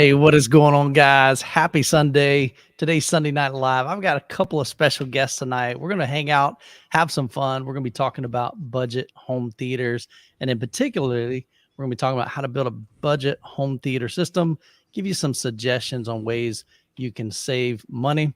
Hey, what is going on, guys? Happy Sunday. Today's Sunday Night Live. I've got a couple of special guests tonight. We're going to hang out, have some fun. We're going to be talking about budget home theaters. And in particularly, we're going to be talking about how to build a budget home theater system, give you some suggestions on ways you can save money.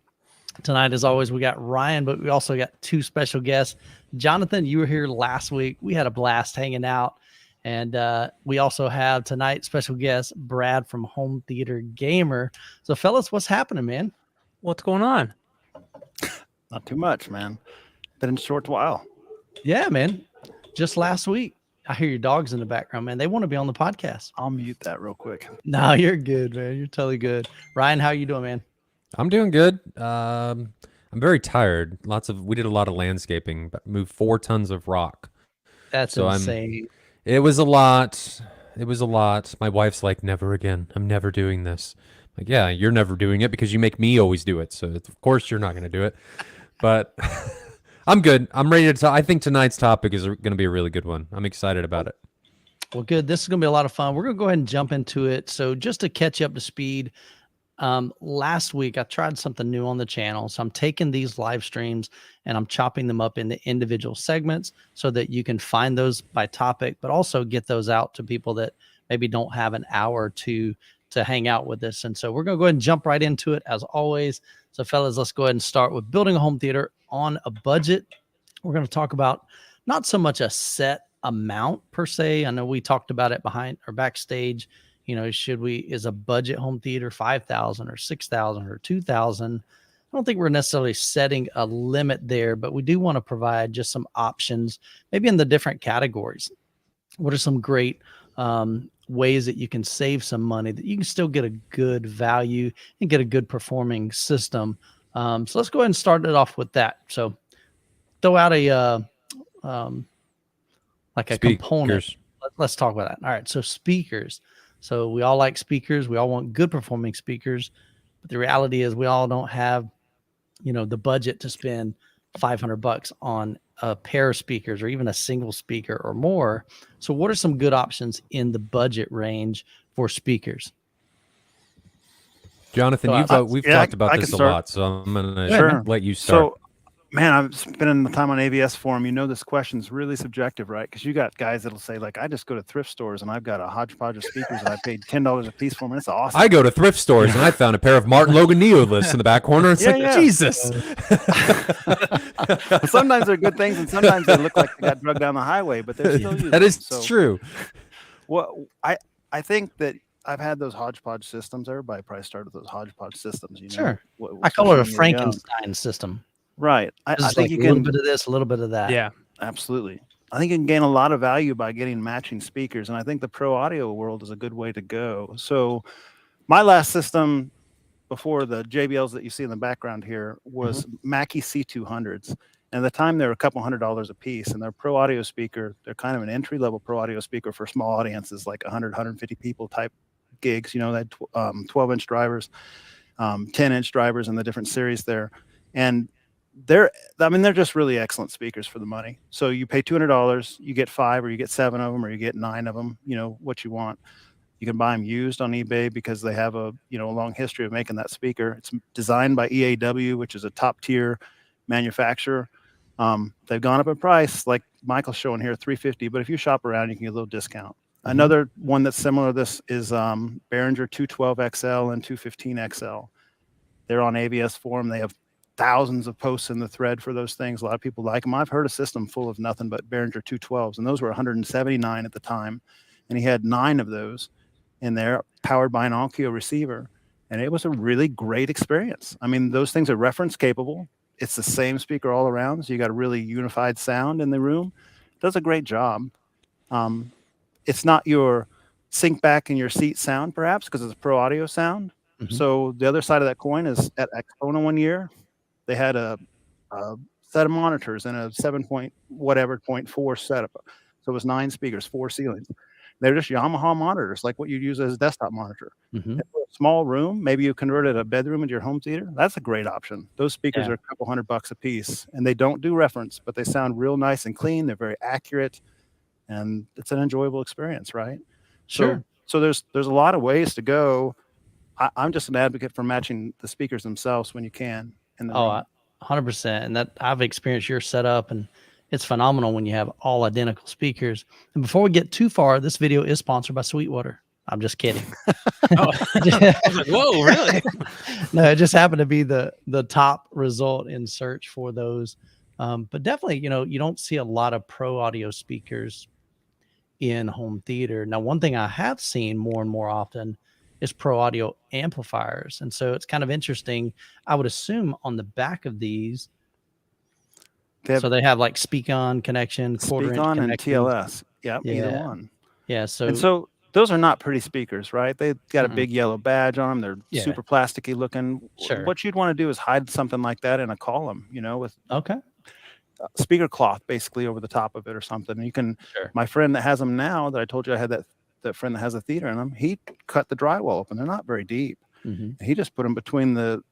Tonight, as always, we got Ryan, but we also got two special guests. Jonathan, you were here last week. We had a blast hanging out. And we also have tonight special guest Brad from Home Theater Gamer. So, fellas, what's happening, man? What's going on? Not too much, man. Been in a short while. Yeah, man. Just last week. I hear your dogs in the background, man. They want to be on the podcast. I'll mute that real quick. No, you're good, man. You're totally good. Ryan, how you doing, man? I'm doing good. I'm very tired. We did a lot of landscaping, but moved 4 tons of rock. That's insane. It was a lot. My wife's like, never again. I'm never doing this. Like, yeah, you're never doing it because you make me always do it. So of course you're not going to do it. But I'm good. I'm ready to talk. I think tonight's topic is going to be a really good one. I'm excited about it. Well, good. This is going to be a lot of fun. We're going to go ahead and jump into it. So just to catch you up to speed, last week I tried something new on the channel. So I'm taking these live streams and I'm chopping them up into individual segments so that you can find those by topic, but also get those out to people that maybe don't have an hour to hang out with us. And so we're going to go ahead and jump right into it as always. So fellas, let's go ahead and start with building a home theater on a budget. We're going to talk about not so much a set amount per se. I know we talked about it behind or backstage. You know, is a budget home theater 5,000 or 6,000 or 2,000? I don't think we're necessarily setting a limit there, but we do want to provide just some options, maybe in the different categories. What are some great ways that you can save some money, that you can still get a good value and get a good performing system? So let's go ahead and start it off with that. So throw out a component. Let's talk about that. All right. So speakers. So we all like speakers. We all want good performing speakers, but the reality is we all don't have, the budget to spend $500 on a pair of speakers or even a single speaker or more. So what are some good options in the budget range for speakers? Jonathan, we've talked about this a lot, so I'm going to let you start. So, man, I've spending the time on ABS forum. This question's really subjective, right? Because you got guys that'll say, like, I just go to thrift stores and I've got a hodgepodge of speakers and I paid $10 a piece for them. And it's awesome. I go to thrift stores and I found a pair of Martin Logan Neoliths in the back corner. It's Jesus. Sometimes they're good things and sometimes they look like they got drugged down the highway, but they're still useful. That is true. Well, I think that I've had those hodgepodge systems. Everybody probably started with those hodgepodge systems. Sure. I call it a Frankenstein system. Right. I think you can a little bit of this, a little bit of that. Yeah, absolutely. I think you can gain a lot of value by getting matching speakers. And I think the pro audio world is a good way to go. So my last system before the JBLs that you see in the background here was Mackie C200s. And at the time, they were a couple $100 a piece. And they're pro audio speaker. They're kind of an entry-level pro audio speaker for small audiences, like 100, 150 people type gigs. They had 12-inch drivers, 10-inch drivers in the different series there. And they're just really excellent speakers for the money. So you pay $200, you get 5 or you get 7 of them or you get 9 of them, what you want. You can buy them used on eBay because they have a long history of making that speaker. It's designed by EAW, which is a top tier manufacturer. They've gone up in price, like Michael's showing here, $350, but if you shop around, you can get a little discount. Another one that's similar to this is Behringer 212XL and 215XL. They're on ABS forum. They have thousands of posts in the thread for those things. A lot of people like them. I've heard a system full of nothing but Behringer 212s, and those were 179 at the time. And he had 9 of those in there, powered by an Onkyo receiver. And it was a really great experience. I mean, those things are reference capable. It's the same speaker all around, so you got a really unified sound in the room. It does a great job. It's not your sink back in your seat sound, perhaps, because it's a pro audio sound. So the other side of that coin is at Xpona one year, they had a set of monitors and a 7.4 setup. So it was 9 speakers, 4 ceilings. They're just Yamaha monitors, like what you'd use as a desktop monitor. A small room, maybe you converted a bedroom into your home theater. That's a great option. Those speakers are a couple $100 a piece, and they don't do reference, but they sound real nice and clean. They're very accurate, and it's an enjoyable experience, right? Sure. So there's a lot of ways to go I'm just an advocate for matching the speakers themselves when you can in the room. 100%. And that I've experienced your setup, and it's phenomenal when you have all identical speakers. And before we get too far, this video is sponsored by Sweetwater. I'm just kidding. Oh, I was like, whoa, really? No, it just happened to be the top result in search for those. But definitely, you don't see a lot of pro audio speakers in home theater. Now, one thing I have seen more and more often is pro audio amplifiers. And so it's kind of interesting. I would assume on the back of these, they have like speak on connection, quarter inch Speak-on and connection. TLS. Yep, either one. Yeah. And so those are not pretty speakers, right? They've got a big yellow badge on them. They're super plasticky looking. Sure. What you'd want to do is hide something like that in a column, with speaker cloth basically over the top of it or something. And you can, my friend that has them now, that I told you I had that friend that has a theater in them, he cut the drywall open. They're not very deep. He just put them between the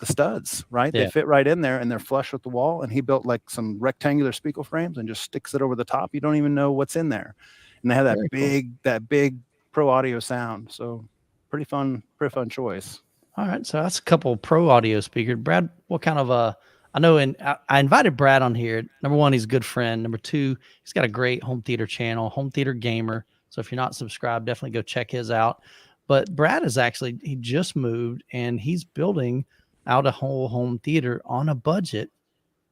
studs, right? They fit right in there and they're flush with the wall. And he built like some rectangular speaker frames and just sticks it over the top. You don't even know what's in there. And they have that big pro audio sound. So pretty fun choice. All right. So that's a couple of pro audio speakers. Brad, what kind of I know, and I invited Brad on here. Number one, he's a good friend. Number two, he's got a great home theater channel, Home Theater Gamer. So if you're not subscribed, definitely go check his out. But Brad he just moved and he's building out a whole home theater on a budget.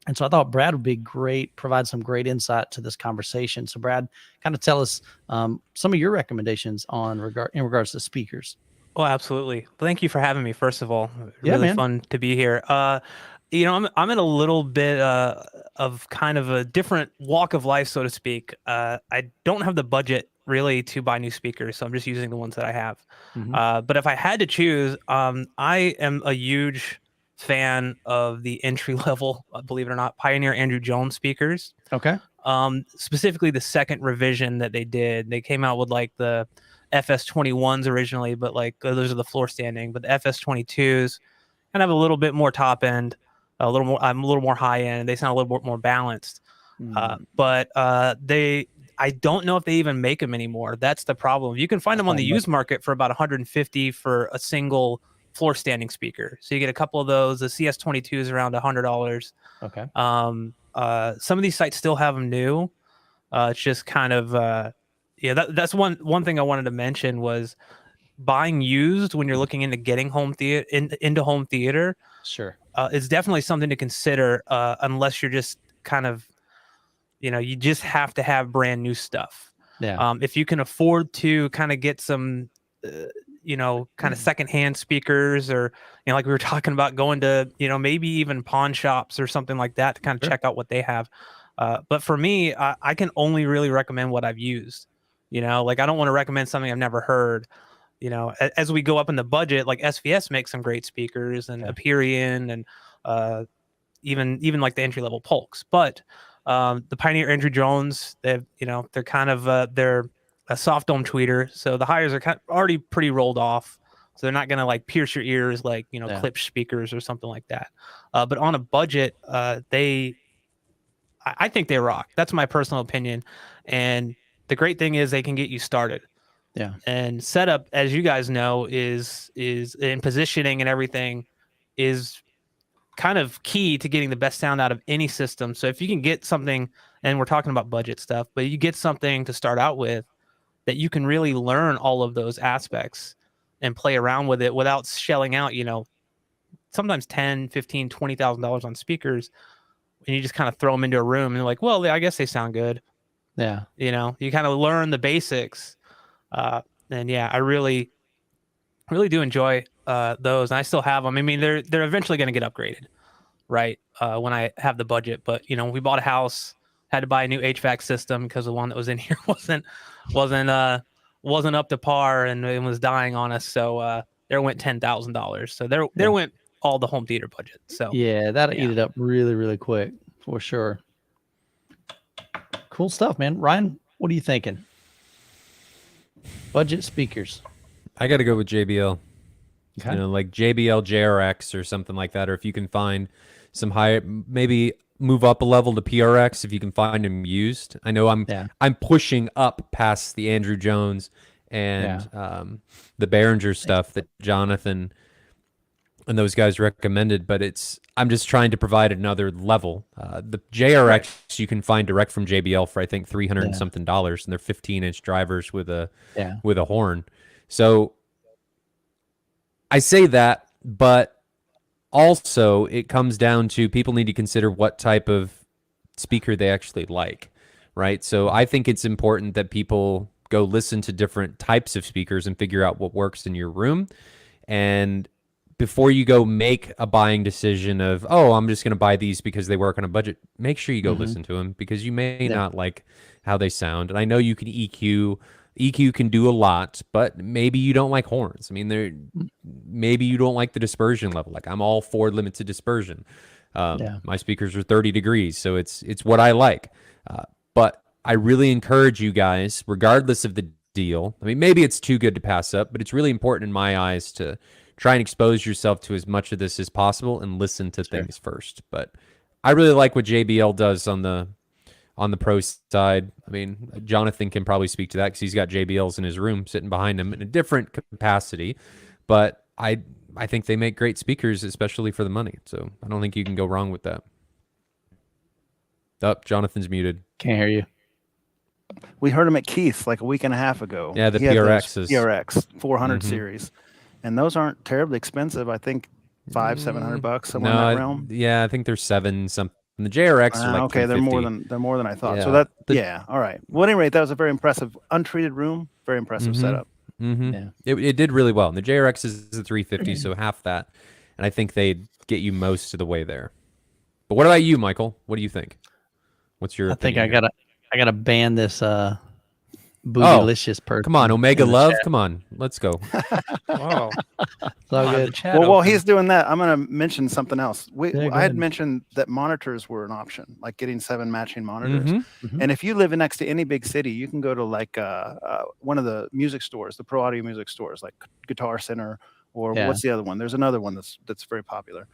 And so I thought Brad would be great, provide some great insight to this conversation. So Brad, kind of tell us some of your recommendations in regards to speakers. Oh, absolutely. Thank you for having me. First of all, really fun to be here. I'm in a little bit of kind of a different walk of life, so to speak. I don't have the budget really to buy new speakers, so I'm just using the ones that I have. But if I had to choose, I am a huge fan of the entry level, believe it or not, Pioneer Andrew Jones speakers. Okay. Specifically the second revision that they did. They came out with like the FS21s originally, but like those are the floor standing, but the FS22s kind of have a little bit more top end, a little more high end. They sound a little bit more balanced. But I don't know if they even make them anymore. That's the problem. You can find them on the used market for about $150 for a single floor standing speaker. So you get a couple of those. The CS22 is around $100. Okay. Some of these sites still have them new. It's just kind of that's one thing I wanted to mention was buying used when you're looking into getting into home theater. Sure. It's definitely something to consider unless you're just kind of, you just have to have brand new stuff. Yeah. If you can afford to kind of get some kind of secondhand speakers, or like we were talking about, going to maybe even pawn shops or something like that to kind of check out what they have. But for me, I can only really recommend what I've used. Like I don't want to recommend something I've never heard. As we go up in the budget, like SVS makes some great speakers, and Aperion, and even like the entry level Polks. But the Pioneer Andrew Jones, they're kind of they're a soft dome tweeter, so the hires are kind of already pretty rolled off, so they're not gonna like pierce your ears like Klipsch speakers or something like that. But on a budget, I think they rock. That's my personal opinion. And the great thing is they can get you started. Yeah. And setup, as you guys know, is in positioning and everything is kind of key to getting the best sound out of any system. So if you can get something, and we're talking about budget stuff, but you get something to start out with that you can really learn all of those aspects and play around with it without shelling out, sometimes $10,000, $15,000, $20,000 on speakers, and you just kind of throw them into a room and they're like, well, I guess they sound good. Yeah. You kind of learn the basics. And I really, really do enjoy those. And I still have them. I mean, they're eventually going to get upgraded, right? When I have the budget, but we bought a house, had to buy a new HVAC system because the one that was in here wasn't up to par and it was dying on us. So there went $10,000. So there went all the home theater budget. So that'll eat it up really, really quick for sure. Cool stuff, man. Ryan, what are you thinking? Budget speakers. I got to go with JBL. Okay. Like JBL JRX or something like that. Or if you can find some high, maybe move up a level to PRX if you can find them used. I know I'm pushing up past the Andrew Jones and the Behringer stuff that Jonathan and those guys recommended, but I'm just trying to provide another level. The JRX you can find direct from JBL for I think $300 and something, and they're 15-inch drivers with a horn. So I say that, but also it comes down to people need to consider what type of speaker they actually like, right? So I think it's important that people go listen to different types of speakers and figure out what works in your room. And before you go make a buying decision of, oh, I'm just going to buy these because they work on a budget, make sure you go listen to them, because you may not like how they sound. And I know you can EQ. EQ can do a lot, but maybe you don't like horns. I mean, maybe you don't like the dispersion level. Like, I'm all for limited dispersion. My speakers are 30 degrees, so it's what I like. But I really encourage you guys, regardless of the deal. I mean, maybe it's too good to pass up, but it's really important in my eyes to try and expose yourself to as much of this as possible and listen to things first. But I really like what JBL does on the pro side. I mean, Jonathan can probably speak to that because he's got JBLs in his room sitting behind him in a different capacity. But I think they make great speakers, especially for the money. So I don't think you can go wrong with that. Jonathan's muted. Can't hear you. We heard him at Keith like a week and a half ago. Yeah, the He had those PRXs. PRX 400 series. And those aren't terribly expensive. I think $500-$700 somewhere in that realm. Yeah, I think they're $7 something. The JRX are like okay, they're more than I thought. So all right. Well, at any rate, that was a very impressive untreated room. Very impressive setup. Yeah, it did really well. And the JRX is the 350, so half that, and I think they'd get you most of the way there. But what about you, Michael? What do you think? What's your? I think I gotta ban this bootylicious person. Come on, Omega Love. Come on, let's go. Wow. So good. Well, while he's doing that, I'm going to mention something else. I had mentioned that monitors were an option, like getting 7 matching monitors. And if you live next to any big city, you can go to like one of the music stores, the pro audio music stores, like Guitar Center, or what's the other one? There's another one that's very popular.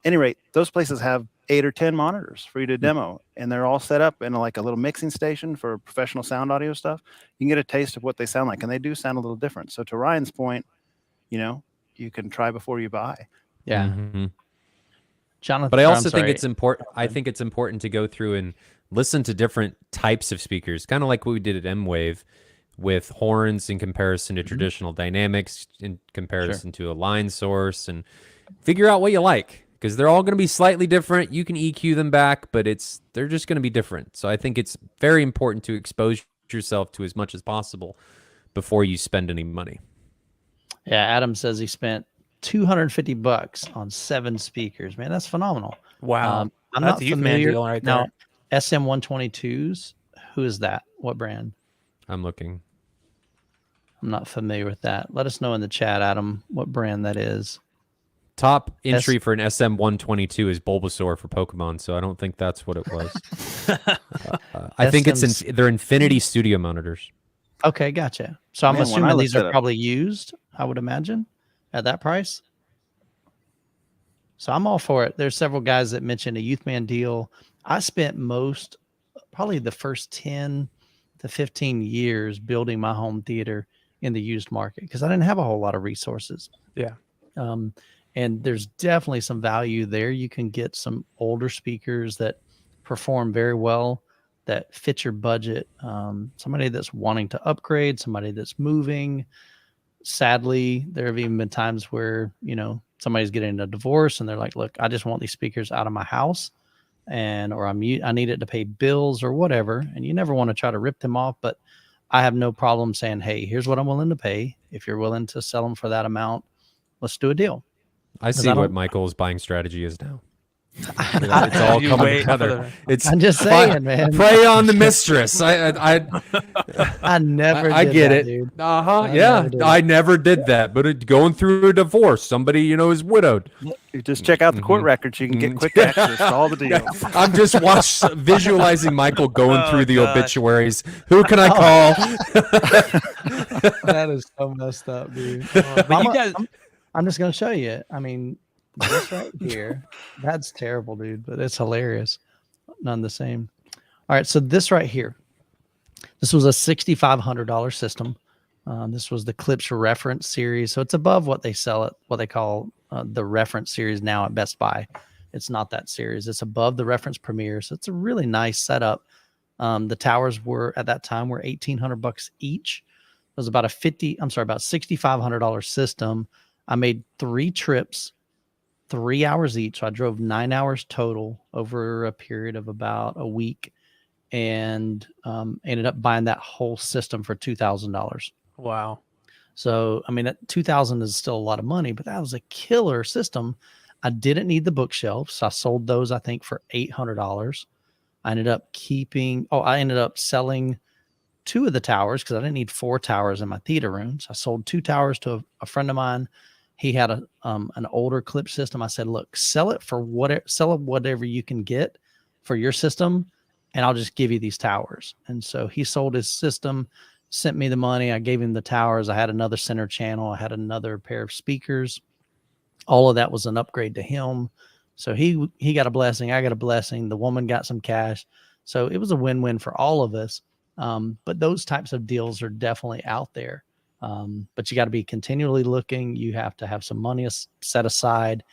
Any rate, those places have 8 or 10 monitors for you to demo, and they're all set up in like a little mixing station for professional sound audio stuff. You can get a taste of what they sound like, and they do sound a little different. So to Ryan's point, you can try before you buy. Yeah. Jonathan, but I also think it's important. I think it's important to go through and listen to different types of speakers, kind of like what we did at M-Wave with horns in comparison to traditional dynamics, in comparison to a line source, and figure out what you like, because they're all going to be slightly different. You can EQ them back, but they're just going to be different. So I think it's very important to expose yourself to as much as possible before you spend any money. Yeah, Adam says he spent $250 on 7 speakers. Man, that's phenomenal. Wow. I'm That's not a youth man familiar deal right now. SM122s. Who is that? What brand? I'm looking. I'm not familiar with that. Let us know in the chat, Adam, what brand that is. Top entry for an SM122 is Bulbasaur for Pokemon, so I don't think that's what it was. I think they're Infinity Studio monitors. Okay, gotcha. So I'm assuming these are probably used, I would imagine, at that price. So I'm all for it. There's several guys that mentioned a youth man deal. I spent probably the first 10 to 15 years building my home theater in the used market because I didn't have a whole lot of resources. Yeah. And there's definitely some value there. You can get some older speakers that perform very well, that fit your budget. Somebody that's wanting to upgrade, somebody that's moving. Sadly, there have even been times where, somebody's getting a divorce and they're like, look, I just want these speakers out of my house or I need it to pay bills or whatever. And you never want to try to rip them off, but I have no problem saying, hey, here's what I'm willing to pay. If you're willing to sell them for that amount, let's do a deal. I see what Michael's buying strategy is now. It's all coming together. I'm just saying, man. Prey on the mistress. I never. I get it. Dude. Yeah, I never did that. But going through a divorce, somebody is widowed. You just check out the court records. You can get quick access to all the deals. I'm just visualizing Michael going through the obituaries. Who can I call? That is so messed up, dude. I'm just gonna show you. I mean. This right here, that's terrible, dude, but it's hilarious. None the same. All right, so this right here, this was a $6,500 system. This was the Clips Reference series. So it's above what they sell at what they call the Reference series now at Best Buy. It's not that series. It's above the Reference Premier. So it's a really nice setup. The towers were at that time were $1,800 each. It was about about $6,500 system. I made 3 trips, 3 hours each. So I drove 9 hours total over a period of about a week, and ended up buying that whole system for $2,000. Wow. So, I mean, that 2,000 is still a lot of money, but that was a killer system. I didn't need the bookshelves. So I sold those, I think, for $800. I ended up selling 2 of the towers because I didn't need 4 towers in my theater room. So I sold 2 towers to a friend of mine. He had an older clip system. I said, look, sell it whatever you can get for your system, and I'll just give you these towers. And so he sold his system, sent me the money. I gave him the towers. I had another center channel. I had another pair of speakers. All of that was an upgrade to him. So he got a blessing. I got a blessing. The woman got some cash. So it was a win-win for all of us. But those types of deals are definitely out there. But you got to be continually looking. You have to have some money set aside,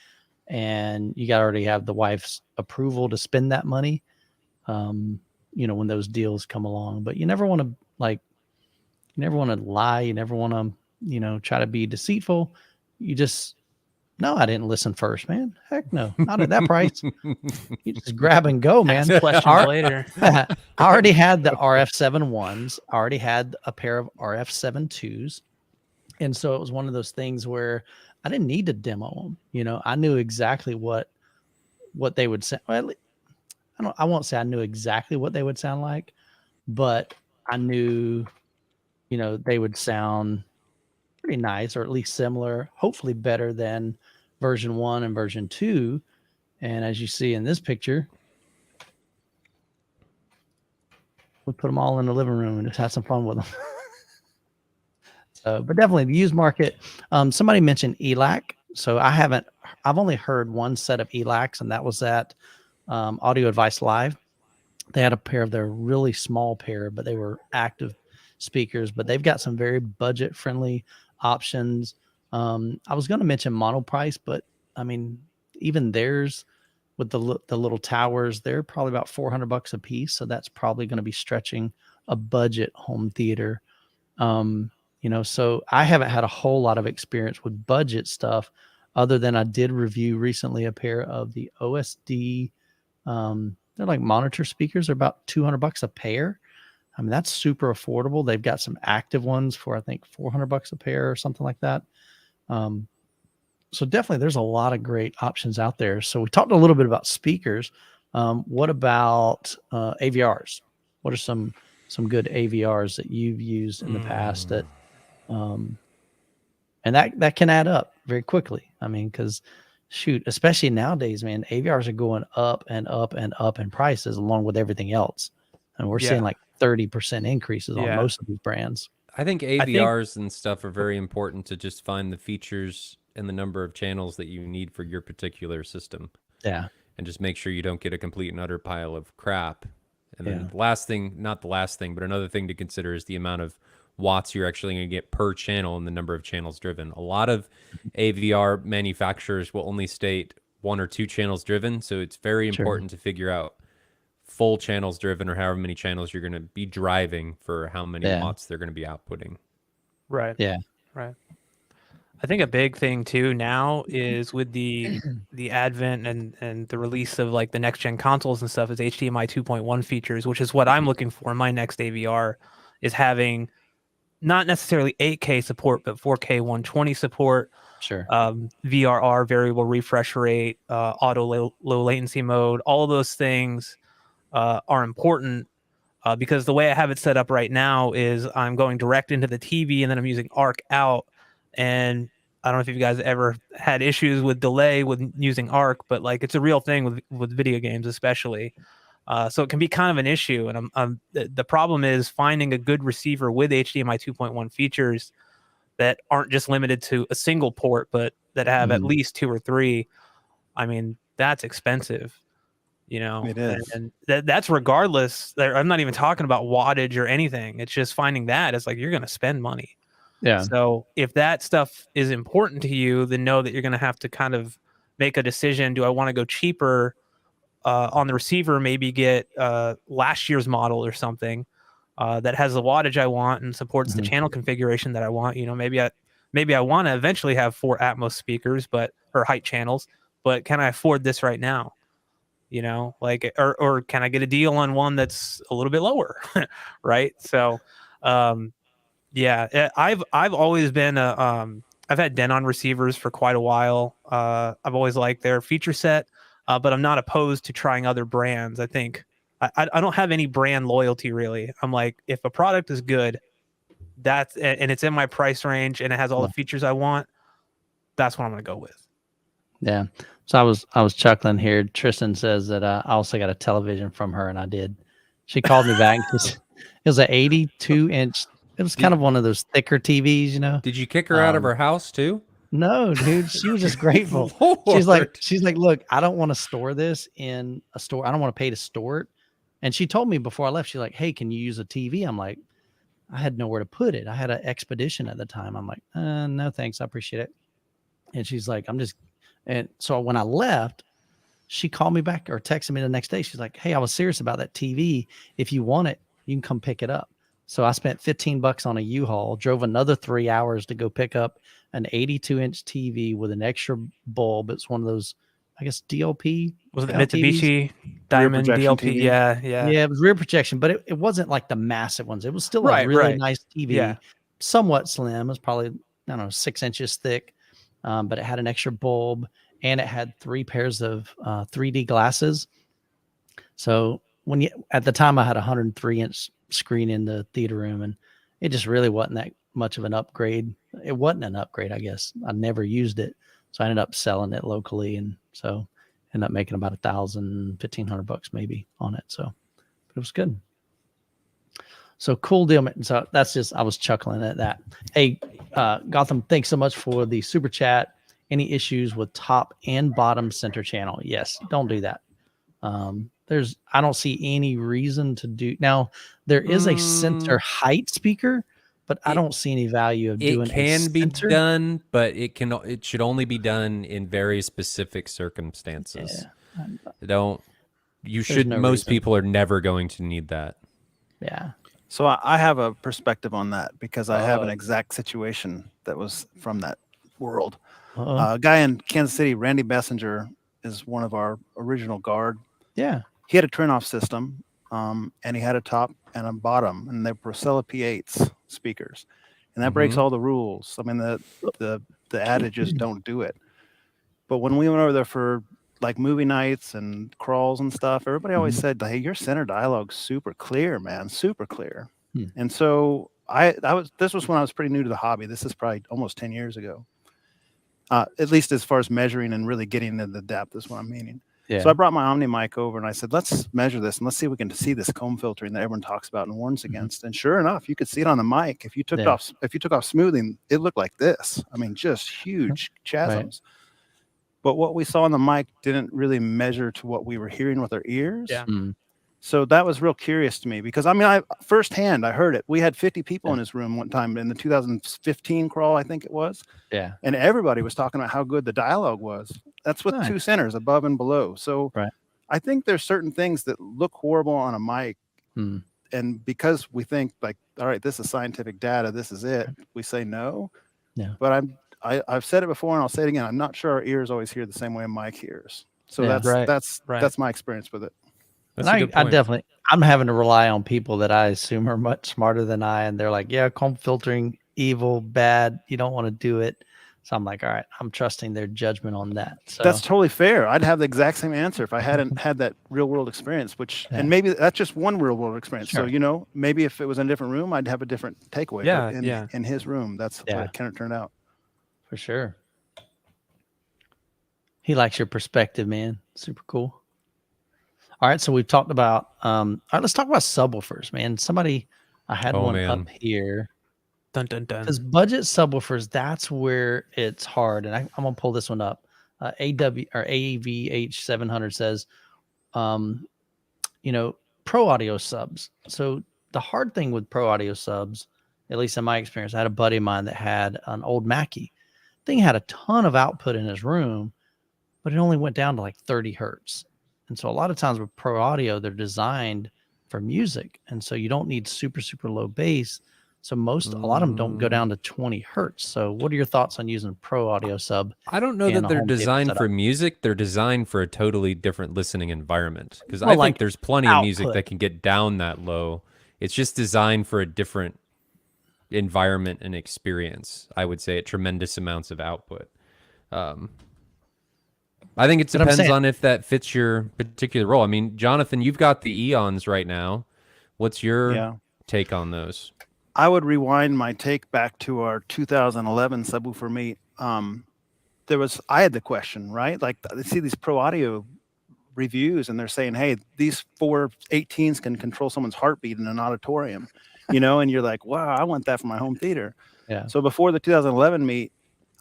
and you got to already have the wife's approval to spend that money. When those deals come along, but you never want to lie. You never want to, try to be deceitful. You just, no, I didn't listen first, man. Heck no, not at that price. You just grab and go, man. Ask questions later. I already had the RF7 I already had a pair of RF7 And so it was one of those things where I didn't need to demo them. I knew exactly what they would say. Well, I won't say I knew exactly what they would sound like, but I knew, they would sound pretty nice, or at least similar, hopefully better than version 1 and version 2. And as you see in this picture, we put them all in the living room and just had some fun with them. But definitely the used market. Somebody mentioned ELAC. So I've only heard one set of ELACs, and that was at Audio Advice Live. They had a pair of their really small pair, but they were active speakers, but they've got some very budget friendly options. I was going to mention Monoprice, but I mean, even theirs with the little towers, they're probably about $400 a piece. So that's probably going to be stretching a budget home theater. So I haven't had a whole lot of experience with budget stuff, other than I did review recently a pair of the OSD. They're like monitor speakers. They're about $200 a pair. I mean, that's super affordable. They've got some active ones for, I think, $400 a pair or something like that. So definitely there's a lot of great options out there. So we talked a little bit about speakers. What about AVRs? What are some good AVRs that you've used in the past that, and that can add up very quickly. I mean, because shoot, especially nowadays, man, AVRs are going up and up and up in prices along with everything else. And we're seeing like 30% increases on most of these brands. I think AVRs and stuff are very important to just find the features and the number of channels that you need for your particular system. Yeah. And just make sure you don't get a complete and utter pile of crap. And then the last thing, not the last thing, but another thing to consider is the amount of watts you're actually going to get per channel and the number of channels driven. A lot of AVR manufacturers will only state 1 or 2 channels driven. So it's very important to figure out full channels driven, or however many channels you're going to be driving for how many watts they're going to be outputting. Right. Yeah. Right. I think a big thing too now is with the advent and the release of like the next gen consoles and stuff is HDMI 2.1 features, which is what I'm looking for in my next AVR, is having not necessarily 8K support, but 4K 120 support. Sure. VRR, variable refresh rate, auto low latency mode. All of those things are important because the way I have it set up right now is I'm going direct into the TV and then I'm using ARC out. And I don't know if you guys ever had issues with delay with using ARC, but like it's a real thing with video games, especially. So it can be kind of an issue. And the problem is finding a good receiver with HDMI 2.1 features that aren't just limited to a single port, but that have at least 2 or 3. I mean, that's expensive. It is. And that's regardless. I'm not even talking about wattage or anything. It's just finding that. It's like you're going to spend money. Yeah. So if that stuff is important to you, then know that you're going to have to kind of make a decision. Do I want to go cheaper on the receiver? Maybe get last year's model or something that has the wattage I want and supports the channel configuration that I want. You know, maybe I want to eventually have 4 Atmos speakers, or height channels, but can I afford this right now? You know, like, or can I get a deal on one that's a little bit lower? Right. So, yeah, I've always been I've had Denon receivers for quite a while. I've always liked their feature set, but I'm not opposed to trying other brands. I think I don't have any brand loyalty really. I'm like, if a product is good, and it's in my price range and it has all the features I want, that's what I'm gonna go with. Yeah. So I was chuckling here. Tristan says that I also got a television from her, and I did. She called me back. It was an 82-inch. It was kind of one of those thicker TVs, you know. Did you kick her out of her house too? No, dude. She was just grateful. She's like, look, I don't want to store this in a store. I don't want to pay to store it. And she told me before I left, she's like, hey, can you use a TV? I'm like, I had nowhere to put it. I had an Expedition at the time. I'm like, no, thanks. I appreciate it. And she's like, and so when I left, she called me back or texted me the next day. She's like, hey, I was serious about that TV. If you want it, you can come pick it up. So I spent $15 on a U-Haul, drove another 3 hours to go pick up an 82-inch TV with an extra bulb. It's one of those, I guess, DLP. Was it Mitsubishi Diamond projection DLP? TV. Yeah. Yeah, it was rear projection, but it wasn't like the massive ones. It was still a really nice TV, somewhat slim. It was probably, I don't know, 6 inches thick, but it had an extra bulb and it had 3 pairs of 3D glasses. So at the time I had a 103-inch screen in the theater room, and it just really wasn't that much of an upgrade. It wasn't an upgrade, I guess. I never used it, so I ended up selling it locally, and so ended up making about $1,500 maybe on it. So, but it was good. So cool deal. So that's just, I was chuckling at that. Hey, Gotham, thanks so much for the super chat. Any issues with top and bottom center channel? Yes, don't do that. I don't see any reason to do. Now there is a center height speaker, but I don't see any value of doing it. It can be done, but it should only be done in very specific circumstances. Yeah. Most people are never going to need that. Yeah. So I have a perspective on that because I have an exact situation that was from that world. A guy in Kansas City, Randy Bessinger, is one of our original guard. Yeah. He had a turn-off system, and he had a top and a bottom, and they were Procella P8s speakers, and that breaks all the rules. I mean, the adages don't do it. But when we went over there for like movie nights and crawls and stuff, everybody always said, "Hey, your center dialogue's super clear, man, super clear." And so this was when I was pretty new to the hobby. This is probably almost 10 years ago. At least as far as measuring and really getting into the depth is what I'm meaning. Yeah. So I brought my Omni mic over and I said, let's measure this and let's see if we can see this comb filtering that everyone talks about and warns against. And sure enough, you could see it on the mic. If you took off smoothing, it looked like this. I mean, just huge chasms. Right. But what we saw on the mic didn't really measure to what we were hearing with our ears. Yeah. So that was real curious to me because I mean, I firsthand heard it. We had 50 people in his room one time in the 2015 crawl, I think it was. Yeah. And everybody was talking about how good the dialogue was. That's with 2 centers above and below. So I think there's certain things that look horrible on a mic. And because we think like, all right, this is scientific data, this is it, we say no. Yeah. But I've said it before and I'll say it again. I'm not sure our ears always hear the same way a mic hears. So that's my experience with it. I'm having to rely on people that I assume are much smarter than I, and they're like, yeah, comb filtering, evil, bad, you don't want to do it. So I'm like, all right, I'm trusting their judgment on that. So that's totally fair. I'd have the exact same answer if I hadn't had that real world experience, and maybe that's just one real world experience. Sure. So, maybe if it was in a different room, I'd have a different takeaway. Yeah. In his room, that's what it kind of turned out. For sure. He likes your perspective, man. Super cool. All right, so we've talked about. All right, let's talk about subwoofers, man. I had one up here. Dun dun dun. Because budget subwoofers, that's where it's hard, and I'm gonna pull this one up. AVH 700 says, pro audio subs. So the hard thing with pro audio subs at least in my experience. I had a buddy of mine that had an old Mackie. Thing had a ton of output in his room, but it only went down to like 30 hertz. And so a lot of times with pro audio, they're designed for music. And so you don't need super, super low bass. So a lot of them don't go down to 20 hertz. So what are your thoughts on using pro audio sub? I don't know that they're designed for music. They're designed for a totally different listening environment. Because I think there's plenty of music that can get down that low. It's just designed for a different environment and experience. I would say at tremendous amounts of output. I think it depends on if that fits your particular role. I mean, Jonathan, you've got the Eons right now. What's your take on those? I would rewind my take back to our 2011 subwoofer meet. I had the question, right? Like, I see these pro audio reviews and they're saying, hey, these 4 18s can control someone's heartbeat in an auditorium, and you're like, wow, I want that for my home theater. Yeah. So before the 2011 meet,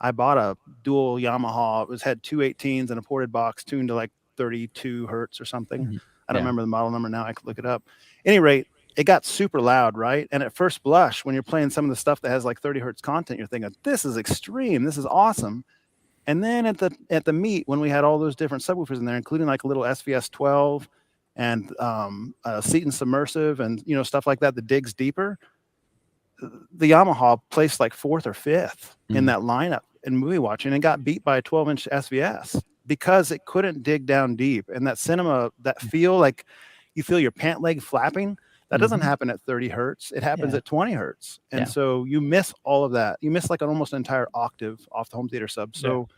I bought a dual Yamaha. It had 2 18s and a ported box tuned to like 32 hertz or something. Mm-hmm. I don't remember the model number now. I could look it up. At any rate, it got super loud, right? And at first blush, when you're playing some of the stuff that has like 30 hertz content, you're thinking, this is extreme. This is awesome. And then at the meet, when we had all those different subwoofers in there, including like a little SVS 12 and a Seton submersive and, stuff like that digs deeper, the Yamaha placed like 4th or 5th in that lineup in movie watching and got beat by a 12-inch SVS because it couldn't dig down deep. And that cinema, that feel like you feel your pant leg flapping, that doesn't happen at 30 hertz. It happens at 20 hertz. And so you miss all of that. You miss like almost an entire octave off the home theater sub. So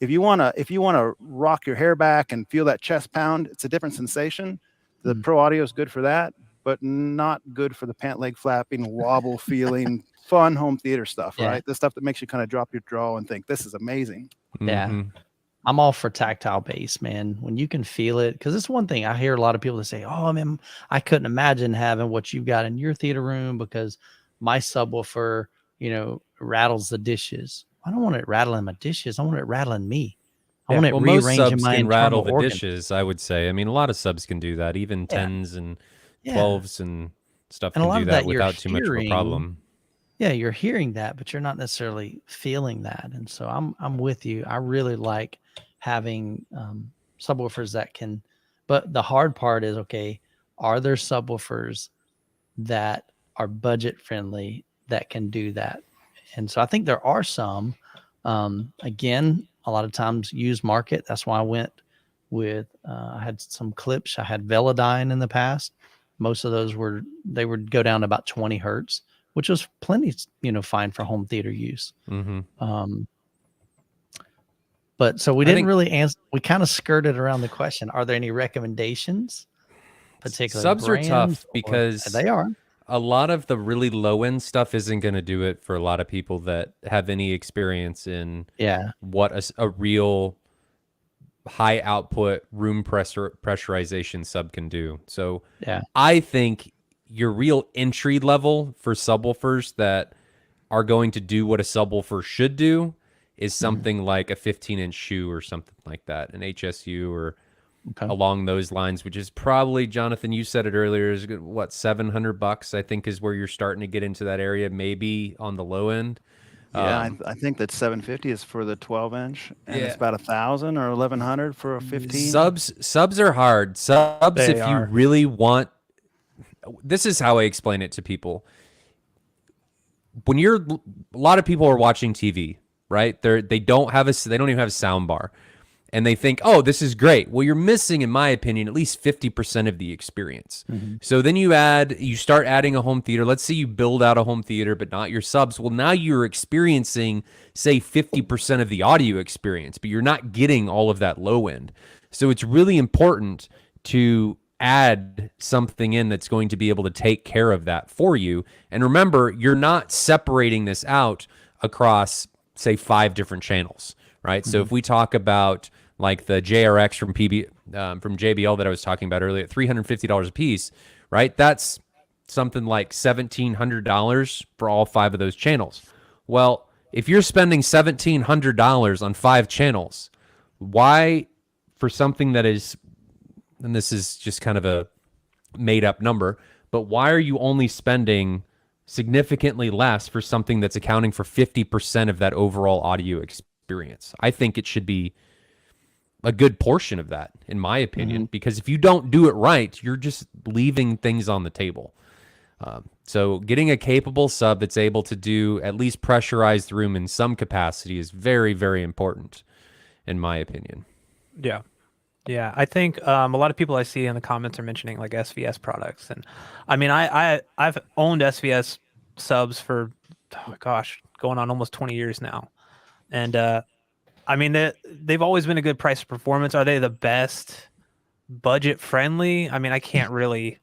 if you want to rock your hair back and feel that chest pound, it's a different sensation. The pro audio is good for that, but not good for the pant leg flapping, wobble feeling, fun home theater stuff, right? The stuff that makes you kind of drop your jaw and think, this is amazing. Yeah. I'm all for tactile bass, man. When you can feel it, because it's one thing I hear a lot of people that say, oh, man, I couldn't imagine having what you've got in your theater room because my subwoofer, rattles the dishes. I don't want it rattling my dishes. I want it rattling me. I want it rearranging my internal rattle the organs. dishes, I would say. I mean, a lot of subs can do that, even 10s and 12s and stuff can do that without too much of a problem. Yeah, you're hearing that, but you're not necessarily feeling that. And so I'm with you. I really like having subwoofers that can, but the hard part is, okay, are there subwoofers that are budget friendly that can do that? And so I think there are some. Again, a lot of times used market. That's why I went with, I had some clips. I had Velodyne in the past. Most of those they would go down to about 20 hertz, which was plenty, fine for home theater use. But so we didn't really answer. We kind of skirted around the question. Are there any recommendations? Particular subs are tough because they are. A lot of the really low end stuff isn't going to do it for a lot of people that have any experience in what a real high output room pressurization sub can do. So I think your real entry level for subwoofers that are going to do what a subwoofer should do is something like a 15-inch shoe or something like that, an HSU or along those lines, which is probably, Jonathan, you said it earlier, is what, $700, I think, is where you're starting to get into that area, maybe on the low end. Yeah, I think that 750 is for the 12-inch, and it's about 1,000 or 1,100 for a 15. Subs are hard. Subs, you really want. This is how I explain it to people. When a lot of people are watching TV, right? They don't even have a sound bar. And they think, oh, this is great. Well, you're missing, in my opinion, at least 50% of the experience. So then you start adding a home theater. Let's say you build out a home theater, but not your subs. Well, now you're experiencing, say, 50% of the audio experience, but you're not getting all of that low end. So it's really important to add something in that's going to be able to take care of that for you. And remember, you're not separating this out across, say, 5 different channels, right? So if we talk about like the JRX from JBL that I was talking about earlier, at $350 a piece, right? That's something like $1,700 for all 5 of those channels. Well, if you're spending $1,700 on 5 channels, why, for something that is, and this is just kind of a made up number, but why are you only spending significantly less for something that's accounting for 50% of that overall audio experience. I think it should be a good portion of that, in my opinion, because if you don't do it right, you're just leaving things on the table. So getting a capable sub that's able to do at least pressurized room in some capacity is very, very important, in my opinion. Yeah. Yeah, I think a lot of people I see in the comments are mentioning like SVS products, and I mean, I've owned SVS subs for, oh gosh, going on almost 20 years now, and I mean they've always been a good price performance. Are they the best budget friendly? I mean, I can't really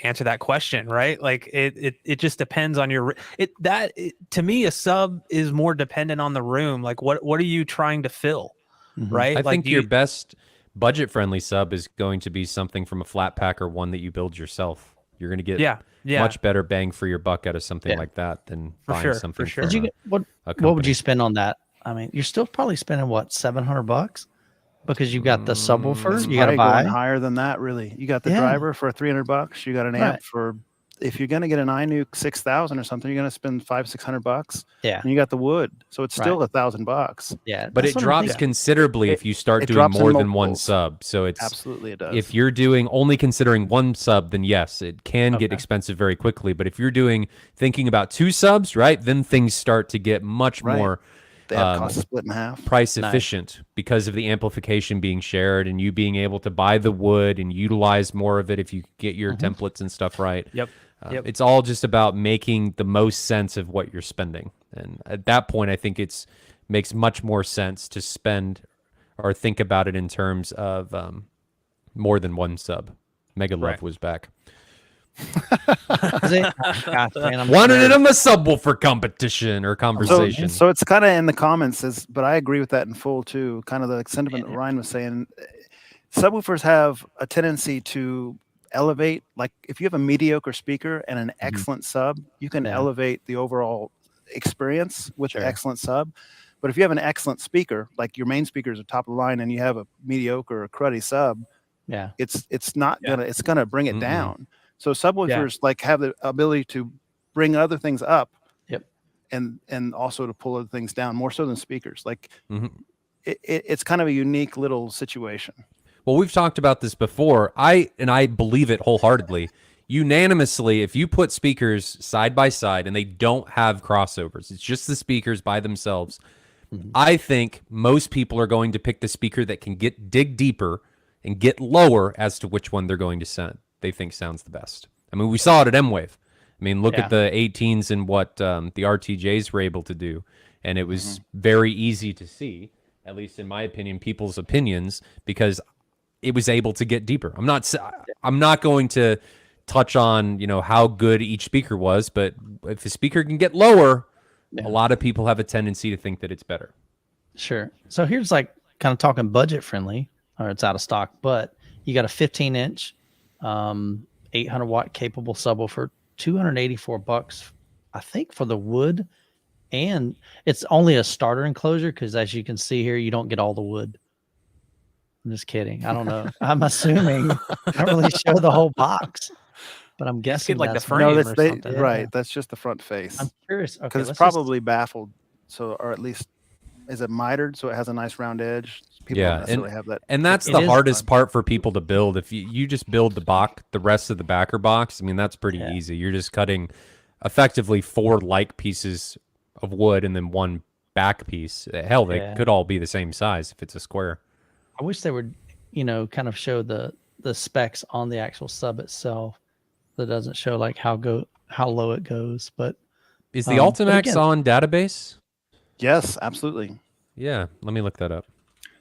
answer that question, right? Like it just depends on your to me, a sub is more dependent on the room. Like what are you trying to fill, right? I Like think your best budget-friendly sub is going to be something from a flat pack or one that you build yourself. You're going to get much better bang for your buck out of something like that than buying something for sure. from what would you spend on that? I mean, you're still probably spending what, $700 because you got the subwoofer. You got to buy going higher than that. Really, you got the driver for $300. You got an amp for. If you're going to get an iNuke 6000 or something, you're going to spend $500-600. Yeah, and you got the wood, so it's still $1,000. Yeah, but it drops considerably if you start doing more than one sub. So it's absolutely, it does. If you're doing only considering one sub, then yes, it can get expensive very quickly. But if you're thinking about two subs, right, then things start to get much more. They have cost split in half, price efficient because of the amplification being shared and you being able to buy the wood and utilize more of it if you get your templates and stuff right. Yep. It's all just about making the most sense of what you're spending. And at that point, I think makes much more sense to spend or think about it in terms of more than one sub. Mega Love was back. Wanted it in the subwoofer competition or conversation. So it's kind of in the comments, but I agree with that in full too. Kind of the sentiment that Ryan was saying. Subwoofers have a tendency to elevate. Like if you have a mediocre speaker and an excellent sub, you can elevate the overall experience with the excellent sub. But if you have an excellent speaker, like your main speakers are top of the line, and you have a mediocre or cruddy sub, it's gonna bring it down. So subwoofers like have the ability to bring other things up, and also to pull other things down, more so than speakers. Like it's kind of a unique little situation. Well, we've talked about this before. I believe it wholeheartedly. Unanimously, if you put speakers side by side and they don't have crossovers, it's just the speakers by themselves. I think most people are going to pick the speaker that can dig deeper and get lower as to which one they're going to they think sounds the best. I mean, we saw it at M-Wave. I mean, look at the 18s and what the RTJs were able to do, and it was very easy to see, at least in my opinion, people's opinions, because it was able to get deeper. I'm not going to touch on how good each speaker was, but if the speaker can get lower, a lot of people have a tendency to think that it's better. Sure. So here's like kind of talking budget friendly, or it's out of stock, but you got a 15-inch 800 watt capable subwoofer, $284, I think, for the wood, and it's only a starter enclosure because, as you can see here, you don't get all the wood. I'm just kidding. I don't know. I'm assuming I don't really show the whole box, but I'm guessing like the that's frame or something. something. Right. That's just the front face. I'm curious because it's probably baffled. So, or at least is it mitered so it has a nice round edge? People don't necessarily have that. And that's the hardest part for people to build. If you just build the rest of the backer box, I mean, that's pretty easy. You're just cutting effectively 4 like pieces of wood and then 1 back piece. Hell, they could all be the same size if it's a square. I wish they would, kind of show the specs on the actual sub itself. That doesn't show like how low it goes. But is the Ultimax on database? Yes, absolutely. Yeah, let me look that up.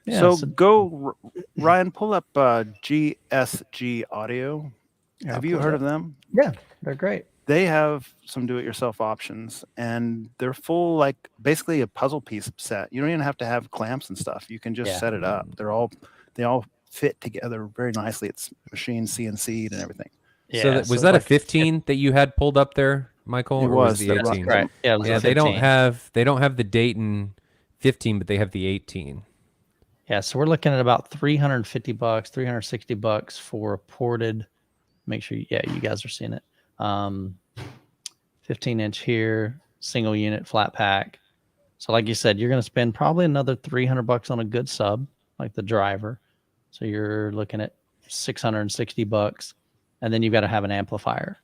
Yeah, so go, Ryan, pull up GSG Audio. Have you heard of them? Yeah, they're great. They have some do-it-yourself options, and they're full, like basically a puzzle piece set. You don't even have to have clamps and stuff. You can just set it up. They all fit together very nicely. It's machine CNC'd and everything. Yeah. So was that a 15 that you had pulled up there, Michael? It was the 18? Right. Yeah, they don't have the Dayton 15, but they have the 18. Yeah, so we're looking at about $350, $360 for a ported. Make sure, you guys are seeing it. 15 15-inch here, single unit flat pack. So like you said, you're going to spend probably another $300 on a good sub, like the driver. So you're looking at $660, and then you've got to have an amplifier.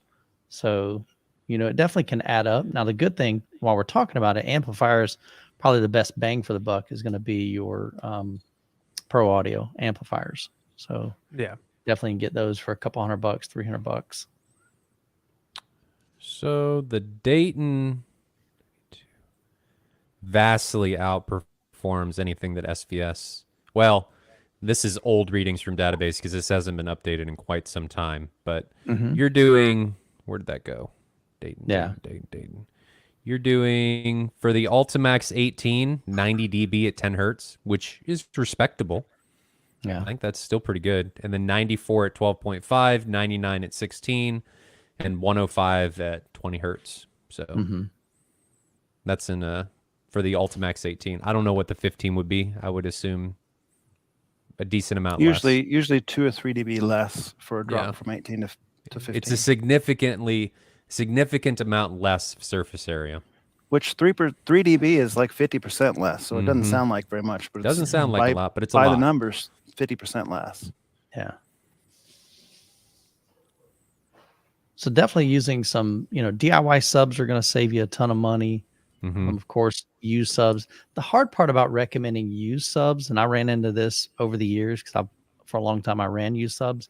So, it definitely can add up. Now, the good thing while we're talking about it, amplifiers, probably the best bang for the buck is going to be your Pro Audio amplifiers. So Yeah. definitely can get those for a couple $100, $300. So the Dayton vastly outperforms anything that SVS. Well, this is old readings from database because this hasn't been updated in quite some time. But you're doing, where did that go? Dayton. You're doing, for the Ultimax 18, 90 dB at 10 hertz, which is respectable. Yeah. I think that's still pretty good. And then 94 at 12.5, 99 at 16, and 105 at 20 hertz. So that's for the Ultimax 18. I don't know what the 15 would be. I would assume a decent amount less. Usually 2 or 3 dB less for a drop from 18 to 15. It's a significant amount less surface area. Which 3 dB is like 50% less. So it doesn't sound like very much, but it doesn't sound like a lot, but it's a lot. By the numbers, 50% less. Yeah. So definitely using some, DIY subs are going to save you a ton of money. Of course, used subs. The hard part about recommending used subs, and I ran into this over the years because for a long time I ran used subs,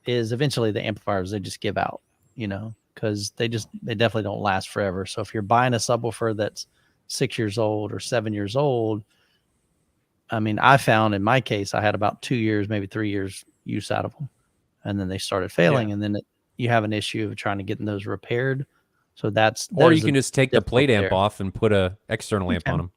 is eventually the amplifiers, they just give out, because they definitely don't last forever. So if you're buying a subwoofer that's 6 years old or 7 years old, I mean, I found in my case, I had about 2 years, maybe 3 years use out of them. And then they started failing. And then you have an issue of trying to get those repaired. So or you can just take the plate amp off and put a external amp on them.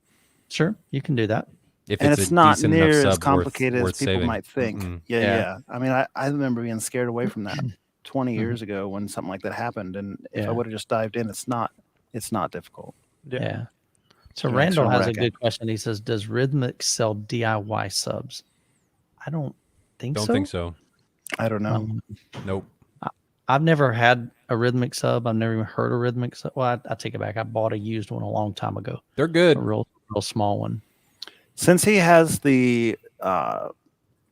Sure. You can do that. And it's not near as complicated as people might think. Yeah. I mean, I remember being scared away from that 20 years ago when something like that happened. And if I would have just dived in, it's not difficult. Yeah. So Randall has a good question. He says, does Rhythmic sell DIY subs? I don't think so. I don't know. Nope. I've never had a Rhythmic sub. I've never even heard a Rhythmic sub. Well, I take it back. I bought a used one a long time ago. They're good. A real small one. Since he has the,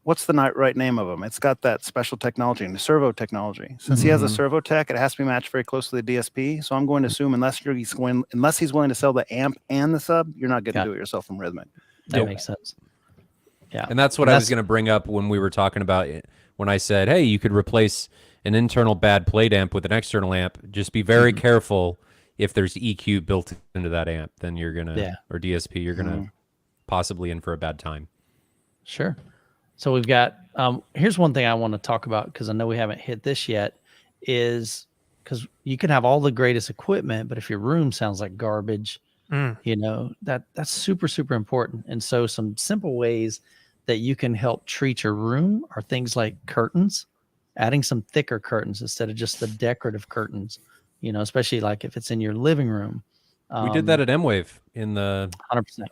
what's the right name of them? It's got that special technology and the servo technology. Since he has a servo tech, it has to be matched very close to the DSP. So I'm going to assume unless he's willing to sell the amp and the sub, you're not going to do it yourself from Rhythmic. That makes sense. Yeah. And that's what I was going to bring up when we were talking about it. When I said, hey, you could replace an internal bad plate amp with an external amp. Just be very careful if there's EQ built into that amp, then you're going to, or DSP, you're going to possibly in for a bad time. Sure. So we've got, here's one thing I want to talk about because I know we haven't hit this yet, is because you can have all the greatest equipment, but if your room sounds like garbage, that's super, super important. And so some simple ways that you can help treat your room are things like curtains, adding some thicker curtains instead of just the decorative curtains, especially like if it's in your living room. We did that at M-Wave in the 100%.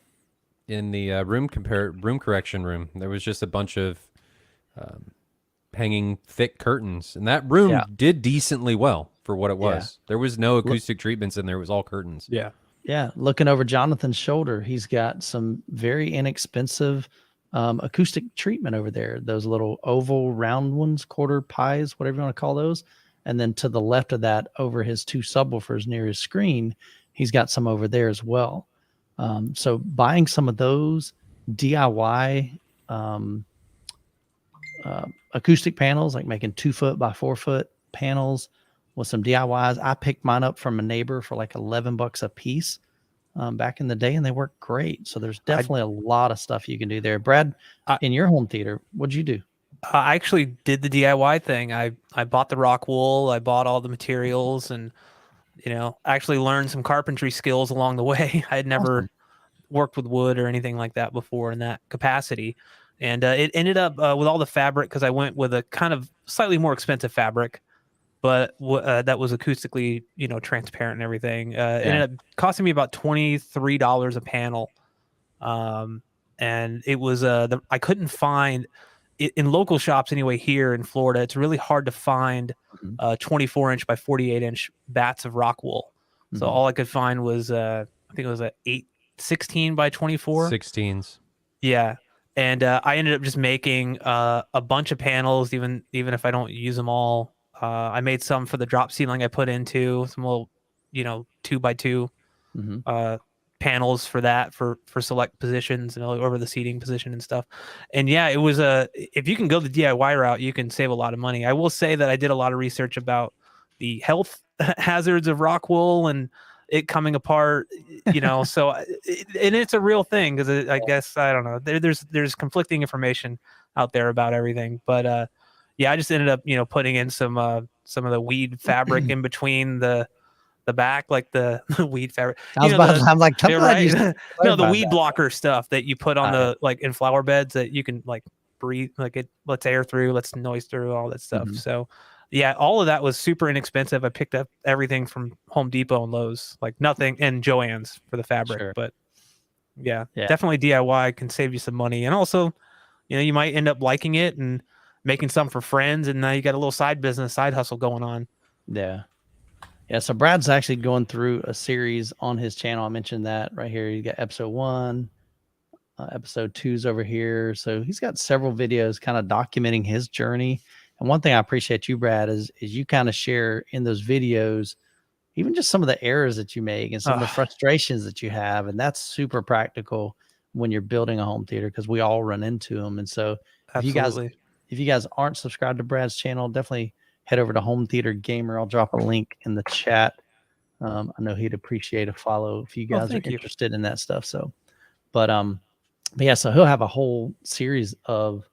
In the room correction room. There was just a bunch of hanging thick curtains, and that room did decently well for what it was. There was no acoustic treatments in there. It was all curtains. Yeah. Looking over Jonathan's shoulder, he's got some very inexpensive acoustic treatment over there. Those little oval round ones, quarter pies, whatever you want to call those. And then to the left of that, over his 2 subwoofers near his screen, he's got some over there as well. So buying some of those DIY acoustic panels, like making 2 foot by 4 foot panels with some DIYs. I picked mine up from a neighbor for like $11 a piece back in the day, and they work great. So there's definitely a lot of stuff you can do there. Brad, in your home theater, what'd you do? I actually did the DIY thing. I bought the rock wool. I bought all the materials and, actually learned some carpentry skills along the way. I had never worked with wood or anything like that before in that capacity. And it ended up with all the fabric, because I went with a kind of slightly more expensive fabric, but that was acoustically, transparent and everything. It ended up costing me about $23 a panel. And it was, I couldn't find it in local shops anyway here in Florida. It's really hard to find 24-inch by 48-inch bats of rock wool. So Mhm. all I could find was I think it was a 16 by 24. 16s. Yeah. And I ended up just making a bunch of panels, even if I don't use them all. I made some for the drop ceiling I put into some little, 2x2 Mhm. panels for that for select positions and over the seating position and stuff. And yeah, it was if you can go the DIY route, you can save a lot of money. I will say that I did a lot of research about the health hazards of rock wool and it coming apart, so and it's a real thing because I guess I don't know, there's conflicting information out there about everything, but yeah, I just ended up putting in some of the weed fabric in between the back, like the weed fabric, I was about. I'm like, I'm yeah, glad you right. No, the clarified weed that. blocker stuff that you put on All right. the like in flower beds that you can like breathe, like it lets air through, lets noise through, all that stuff. Mhm. So yeah, all of that was super inexpensive. I picked up everything from Home Depot and Lowe's, like nothing, and Joann's for the fabric. Sure. But yeah, Yeah. definitely DIY can save you some money, and also, you might end up liking it and making some for friends, and now you got a little side business, side hustle going on. Yeah. Yeah. So Brad's actually going through a series on his channel. I mentioned that right here. You got episode 1, episode 2's over here. So he's got several videos kind of documenting his journey. And one thing I appreciate you, Brad, is you kind of share in those videos, even just some of the errors that you make and some of the frustrations that you have. And that's super practical when you're building a home theater because we all run into them. And so Absolutely. if you guys aren't subscribed to Brad's channel, definitely head over to Home Theater Gamer. I'll drop a link in the chat. I know he'd appreciate a follow if you guys are thank you. interested in that stuff. So, but yeah, so he'll have a whole series of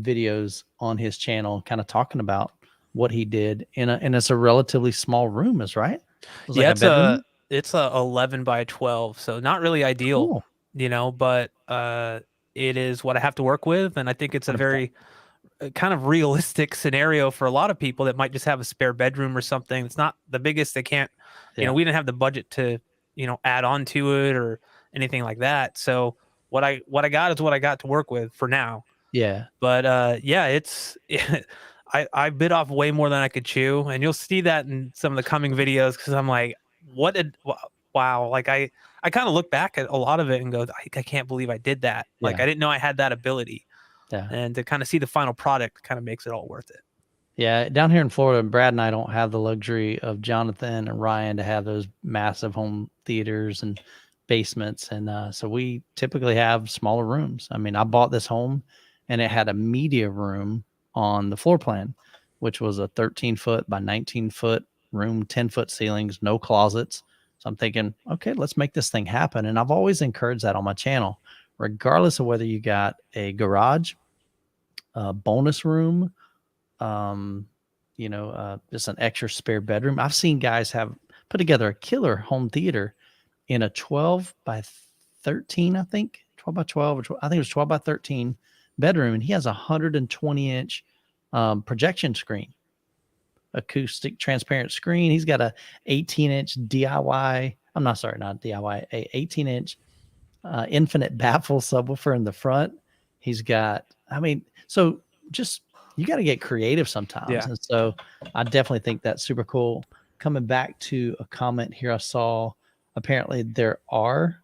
videos on his channel, kind of talking about what he did and it's a relatively small room, is right? It's Yeah, like a bedroom. it's a 11 by 12, so not really ideal, Cool. but it is what I have to work with, and I think it's a 100%. very kind of realistic scenario for a lot of people that might just have a spare bedroom or something. It's not the biggest. They can't, Yeah. we didn't have the budget to, add on to it or anything like that. So what I got is what I got to work with for now. Yeah. But yeah, it's I bit off way more than I could chew, and you'll see that in some of the coming videos because I'm like, wow, like I kind of look back at a lot of it and go, I can't believe I did that. Like Yeah. I didn't know I had that ability. Yeah. And to kind of see the final product kind of makes it all worth it. Yeah, down here in Florida, Brad and I don't have the luxury of Jonathan and Ryan to have those massive home theaters and basements. And so we typically have smaller rooms. I mean, I bought this home and it had a media room on the floor plan, which was a 13-foot by 19-foot room, 10-foot ceilings, no closets. So I'm thinking, okay, let's make this thing happen. And I've always encouraged that on my channel, regardless of whether you got a garage, a bonus room, just an extra spare bedroom. I've seen guys have put together a killer home theater in a 12 by 13, I think 12 by 12, I think it was 12 by 13 bedroom. And he has a 120-inch projection screen, acoustic transparent screen. He's got a 18-inch DIY. I'm not sorry, not DIY, a 18-inch infinite baffle subwoofer in the front. He's got, so just, you got to get creative sometimes. Yeah. And so I definitely think that's super cool. Coming back to a comment here, I saw apparently there are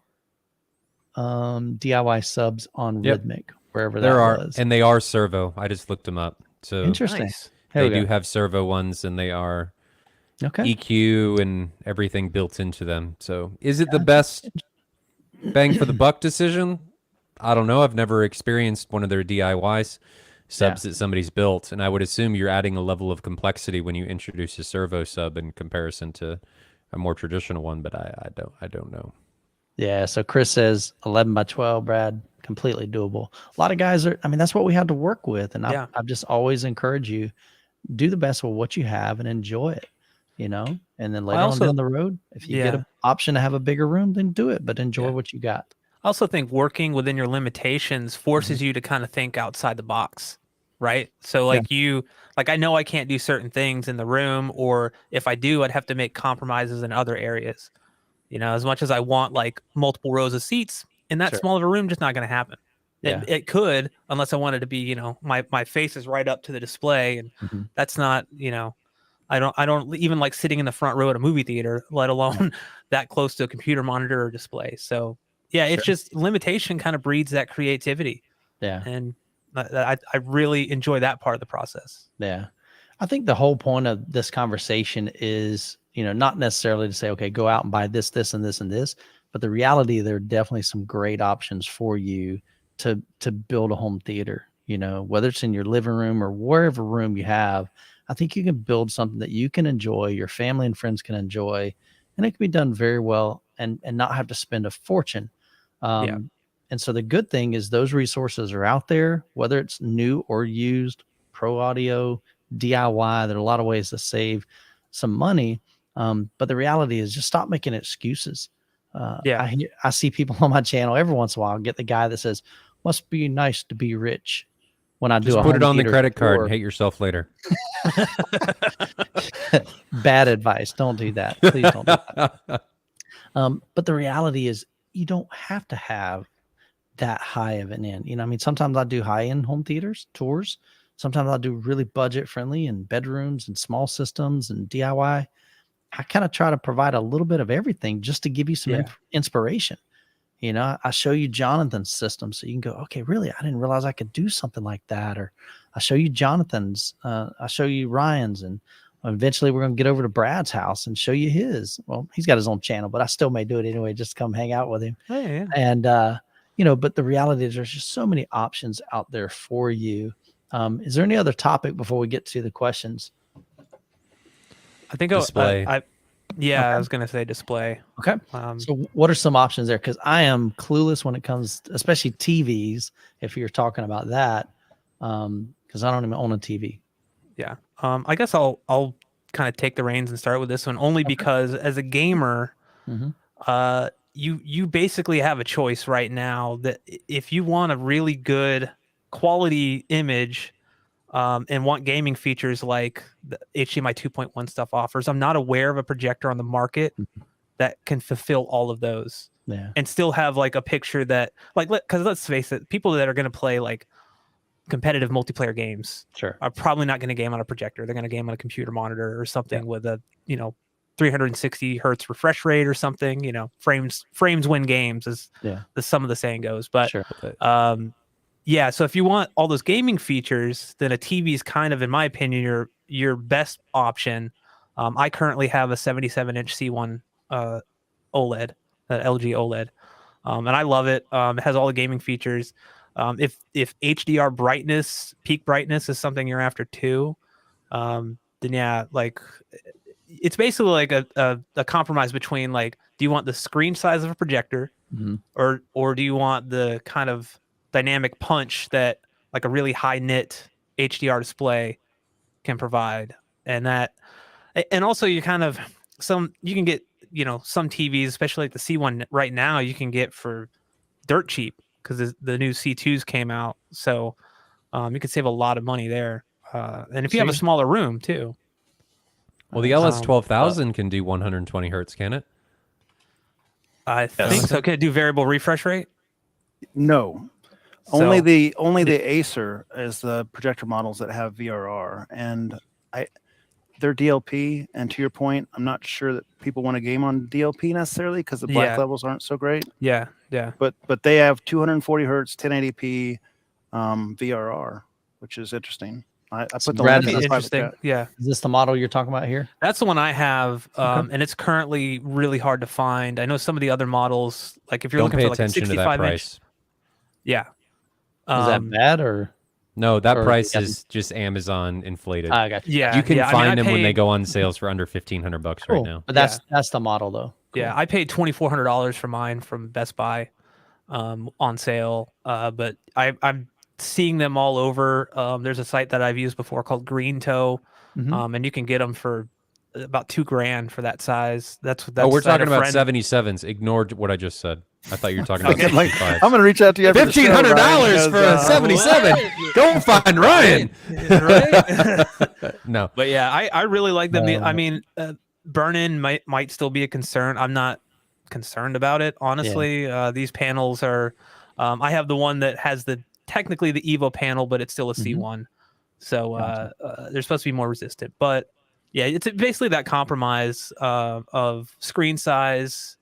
DIY subs on Rhythmic, wherever there that are, was. and they are servo. I just looked them up. So Interesting. Nice. Here they we do go. have servo ones, and they are Okay. EQ and everything built into them. So is it the best bang for the buck decision? I don't know. I've never experienced one of their DIYs subs that somebody's built, and I would assume you're adding a level of complexity when you introduce a servo sub in comparison to a more traditional one, but I don't know. Yeah, so Chris says 11 by 12, Brad, completely doable. A lot of guys are, that's what we had to work with, and I've just always encouraged you, do the best with what you have and enjoy it, and then later on down the road, if you get an option to have a bigger room, then do it, but enjoy what you got. I also think working within your limitations forces you to kind of think outside the box, right? So I know I can't do certain things in the room, or if I do, I'd have to make compromises in other areas. As much as I want like multiple rows of seats in that small of a room, just not going to happen. It could, unless I wanted to be, my face is right up to the display, and that's not, I don't even like sitting in the front row at a movie theater, let alone that close to a computer monitor or display. So yeah, it's just limitation kind of breeds that creativity. Yeah. And I really enjoy that part of the process. Yeah. I think the whole point of this conversation is, not necessarily to say, okay, go out and buy this, this, and this, and this, but the reality, there are definitely some great options for you to build a home theater, whether it's in your living room or wherever room you have. I think you can build something that you can enjoy, your family and friends can enjoy, and it can be done very well and not have to spend a fortune. And so the good thing is those resources are out there, whether it's new or used, pro audio, DIY. There are a lot of ways to save some money. But the reality is just stop making excuses. I see people on my channel every once in a while get the guy that says, must be nice to be rich. When I Just do put it on the theater credit card tour. and hate yourself later. Bad advice. Don't do that. Please don't do that. But the reality is you don't have to have that high of an end. Sometimes I do high-end home theaters tours. Sometimes I'll do really budget friendly and bedrooms and small systems and DIY. I kind of try to provide a little bit of everything just to give you some inspiration. I show you Jonathan's system so you can go, okay, really? I didn't realize I could do something like that. Or I show you Jonathan's, I show you Ryan's, and eventually we're going to get over to Brad's house and show you his. Well, he's got his own channel, but I still may do it anyway, just come hang out with him. Oh, yeah. And, but the reality is there's just so many options out there for you. Is there any other topic before we get to the questions? I think display. I was going to say display. Okay. So what are some options there? Because I am clueless when it comes, especially TVs, if you're talking about that, because I don't even own a TV. Yeah. I guess I'll kind of take the reins and start with this one only because as a gamer, you basically have a choice right now that if you want a really good quality image and want gaming features like the HDMI 2.1 stuff offers, I'm not aware of a projector on the market that can fulfill all of those and still have like a picture that because let's face it, people that are going to play like competitive multiplayer games are probably not going to game on a projector. They're going to game on a computer monitor or something with a 360 hertz refresh rate or something. Frames win games, as some of the saying goes. But so if you want all those gaming features, then a TV is kind of, in my opinion, your best option. I currently have a 77-inch C1 OLED, LG OLED, and I love it. It has all the gaming features. If HDR brightness, peak brightness is something you're after too, then it's basically like a compromise between do you want the screen size of a projector or do you want the kind of dynamic punch that like a really high nit HDR display can provide. And also you kind of you can get some TVs, especially like the C1 right now, you can get for dirt cheap because the new C2s came out, so you could save a lot of money there, and if you have a smaller room too. Well, the LS12000 can do 120 hertz, can it? I think so. Can it do variable refresh rate? No. Only the Acer is the projector models that have VRR, and they're DLP. And to your point, I'm not sure that people want to game on DLP necessarily because the black levels aren't so great. Yeah. But they have 240 hertz, 1080p VRR, which is interesting. I put the link in the interesting. Yeah. Is this the model you're talking about here? That's the one I have, and it's currently really hard to find. I know some of the other models, like if you're looking for like a 65-inch. Yeah. Is that bad or? No, that price is just Amazon inflated. I got you. Yeah, you can find them when they go on sales for under $1,500 right now. But that's the model though. Cool. Yeah, I paid $2,400 for mine from Best Buy on sale. But I'm seeing them all over. There's a site that I've used before called Green Toe, and you can get them for about $2,000 for that size. That's we're talking about 77s. Ignore what I just said. I thought you were talking about 65s. I'm gonna reach out to you. $1,500 for a 77. Go find Ryan. Right? No, but yeah, I really like them. I mean, burn-in might still be a concern. I'm not concerned about it, honestly. These panels are. I have the one that has technically the Evo panel, but it's still a C1. So they're supposed to be more resistant. But Yeah, it's basically that compromise of screen size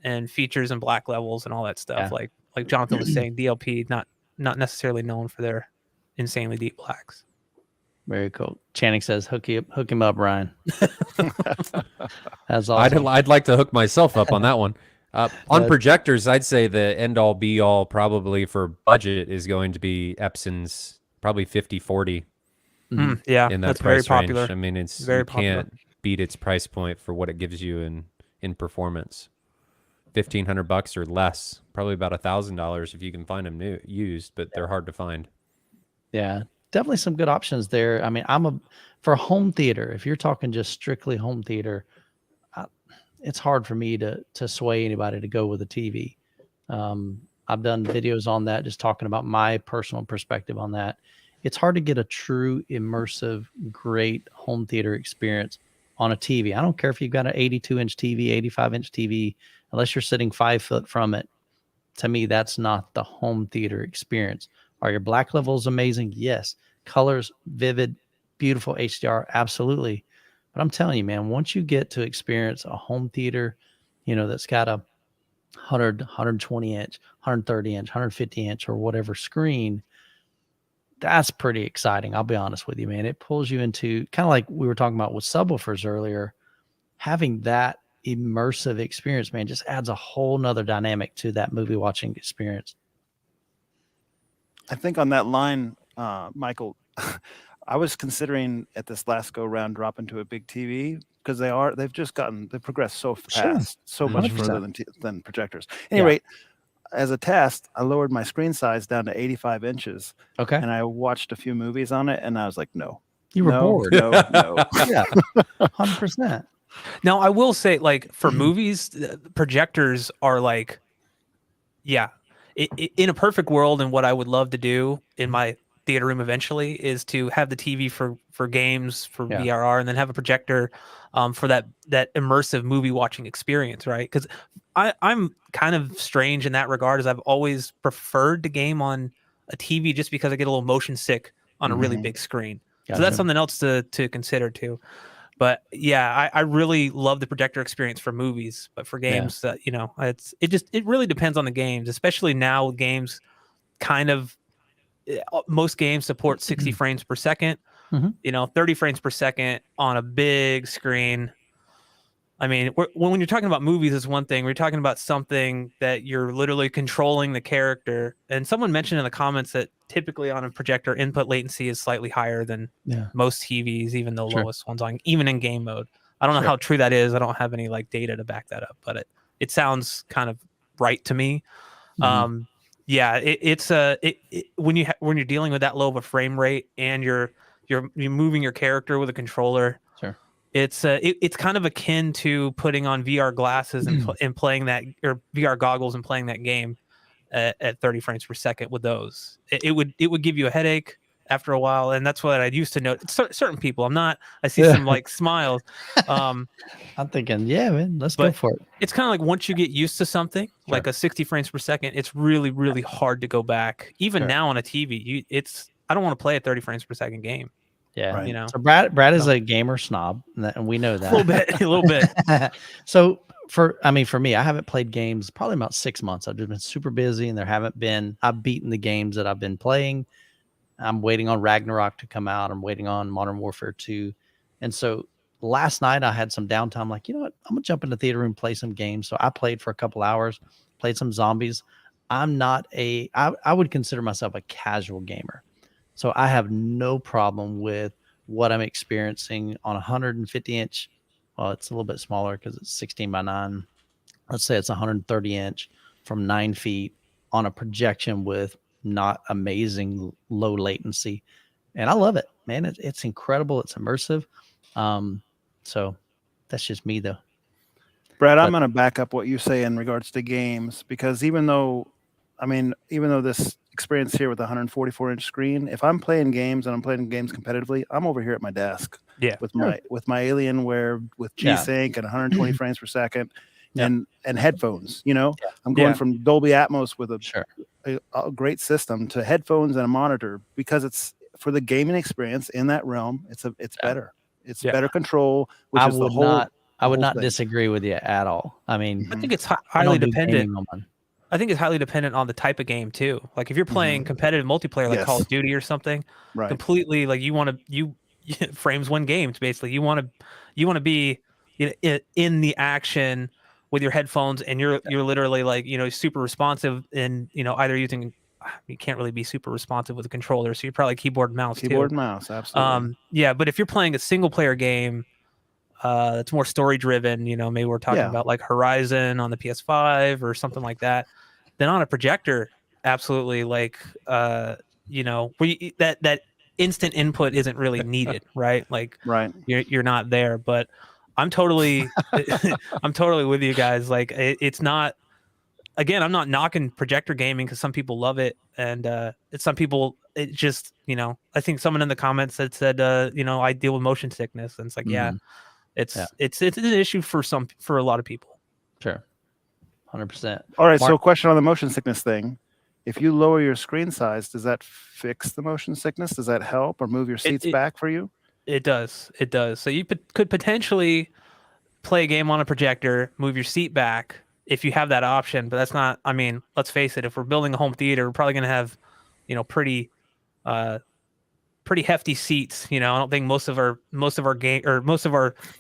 and features and black levels and all that stuff. Yeah. Like Jonathan was saying, DLP not necessarily known for their insanely deep blacks. Very cool. Channing says, hook him up, Ryan. That's awesome. I'd like to hook myself up on that one. On But- projectors, I'd say the end-all be-all probably for budget is going to be Epson's probably 5040 Yeah, in that that's very price range. popular. I mean, it's Very you popular. can't beat its price point for what it gives you in performance. $1,500 or less, probably about $1,000 if you can find them used, but they're hard to find. Yeah, definitely some good options there. I mean, for home theater, if you're talking just strictly home theater, it's hard for me to sway anybody to go with a TV. I've done videos on that, just talking about my personal perspective on that. It's hard to get a true immersive, great home theater experience on a TV. I don't care if you've got an 82-inch TV, 85-inch TV, unless you're sitting 5 foot from it. To me, that's not the home theater experience. Are your black levels amazing? Yes. Colors, vivid, beautiful HDR, absolutely. But I'm telling you, man, once you get to experience a home theater, that's got a 100, 120 inch, 130 inch, 150 inch, or whatever screen, that's pretty exciting. I'll be honest with you, man. It pulls you into kind of like we were talking about with subwoofers earlier. Having that immersive experience, man, just adds a whole nother dynamic to that movie watching experience. I think on that line, Michael, I was considering at this last go round dropping to a big TV because they've progressed so fast, so much 100%. further than projectors. At any rate, as a test, I lowered my screen size down to 85 inches. Okay. And I watched a few movies on it, and I was like, no. You were bored. No. Yeah. 100%. Now, I will say, like, for movies, projectors are like, in a perfect world, and what I would love to do in my theater room eventually is to have the TV for games, for VRR, and then have a projector for that immersive movie watching experience, right? Because I'm kind of strange in that regard, as I've always preferred to game on a TV just because I get a little motion sick on a really big screen. Gotcha. So that's something else to consider too. But yeah, I really love the projector experience for movies, but for games, it really depends on the games, especially now games most games support 60 frames per second, 30 frames per second on a big screen. I mean, when you're talking about movies, is one thing. We're talking about something that you're literally controlling the character. And someone mentioned in the comments that typically on a projector, input latency is slightly higher than most TVs, even the lowest ones even in game mode. I don't know how true that is. I don't have any data to back that up, but it sounds kind of right to me. When you're dealing with that low of a frame rate and you're moving your character with a controller. It's kind of akin to putting on VR glasses and playing that, or VR goggles and playing that game at 30 frames per second with those. It would give you a headache after a while, and that's what I used to know. Certain people, I see some smiles. I'm thinking, man, let's go for it. It's kind of like once you get used to something, like a 60 frames per second, it's really, really hard to go back. Even now on a TV, I don't want to play a 30 frames per second game. Yeah, right. So Brad is a gamer snob, and we know that a little bit. So for me, I haven't played games probably about 6 months. I've just been super busy, and I've beaten the games that I've been playing. I'm waiting on Ragnarok to come out. I'm waiting on Modern Warfare 2, and so last night I had some downtime. Like, you know what, I'm gonna jump in the theater room, play some games. So I played for a couple hours, played some zombies. I'm not I would consider myself a casual gamer. So I have no problem with what I'm experiencing on a 150 inch. Well, it's a little bit smaller because it's 16 by 9. Let's say it's 130 inch from 9 feet on a projection with not amazing low latency. And I love it, man. It's incredible. It's immersive. So that's just me though. Brad, I'm going to back up what you say in regards to games, because even though this experience here with a 144-inch screen, if I'm playing games and I'm playing games competitively, I'm over here at my desk with my Alienware with G-Sync and 120 frames per second and headphones. I'm going from Dolby Atmos with a great system to headphones and a monitor, because it's for the gaming experience in that realm. It's better. It's Yeah. better control, which is the whole. I would whole not thing. disagree with you at all. I mean, I think it's I highly don't do dependent. gaming on mine. I think it's highly dependent on the type of game too. Like if you're playing competitive multiplayer, like Call Yes. of Duty or something, Right. completely like you frames win games basically. You want to be in the action with your headphones, and you're literally like super responsive, and either using. You can't really be super responsive with a controller, so you're probably keyboard and mouse Keyboard too. and mouse, absolutely. Yeah, but if you're playing a single player game, that's more story driven, maybe we're talking about like Horizon on the PS5 or something like that, then on a projector, absolutely, like that instant input isn't really needed, right? Like Right. you're not there. But I'm totally I'm totally with you guys. Like it's not, again, I'm not knocking projector gaming because some people love it, and it's some people it just I think someone in the comments said I deal with motion sickness, and it's like it's an issue for a lot of people. Sure. 100%. All right. Mark, So, question on the motion sickness thing: if you lower your screen size, does that fix the motion sickness? Does that help or move your seats back for you? It does. It does. So you could potentially play a game on a projector, move your seat back if you have that option. But that's not. I mean, let's face it. If we're building a home theater, we're probably going to have, pretty hefty seats. I don't think most of our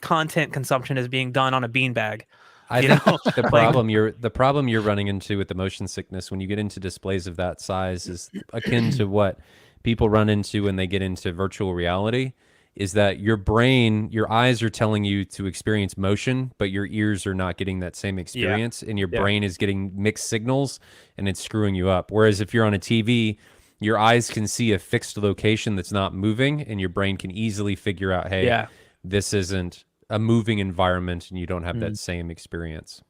content consumption is being done on a beanbag. I think the problem you're running into with the motion sickness when you get into displays of that size is akin to what people run into when they get into virtual reality, is that your eyes are telling you to experience motion, but your ears are not getting that same experience, and your brain is getting mixed signals, and it's screwing you up. Whereas if you're on a TV, your eyes can see a fixed location that's not moving, and your brain can easily figure out, hey, this isn't a moving environment, and you don't have that same experience.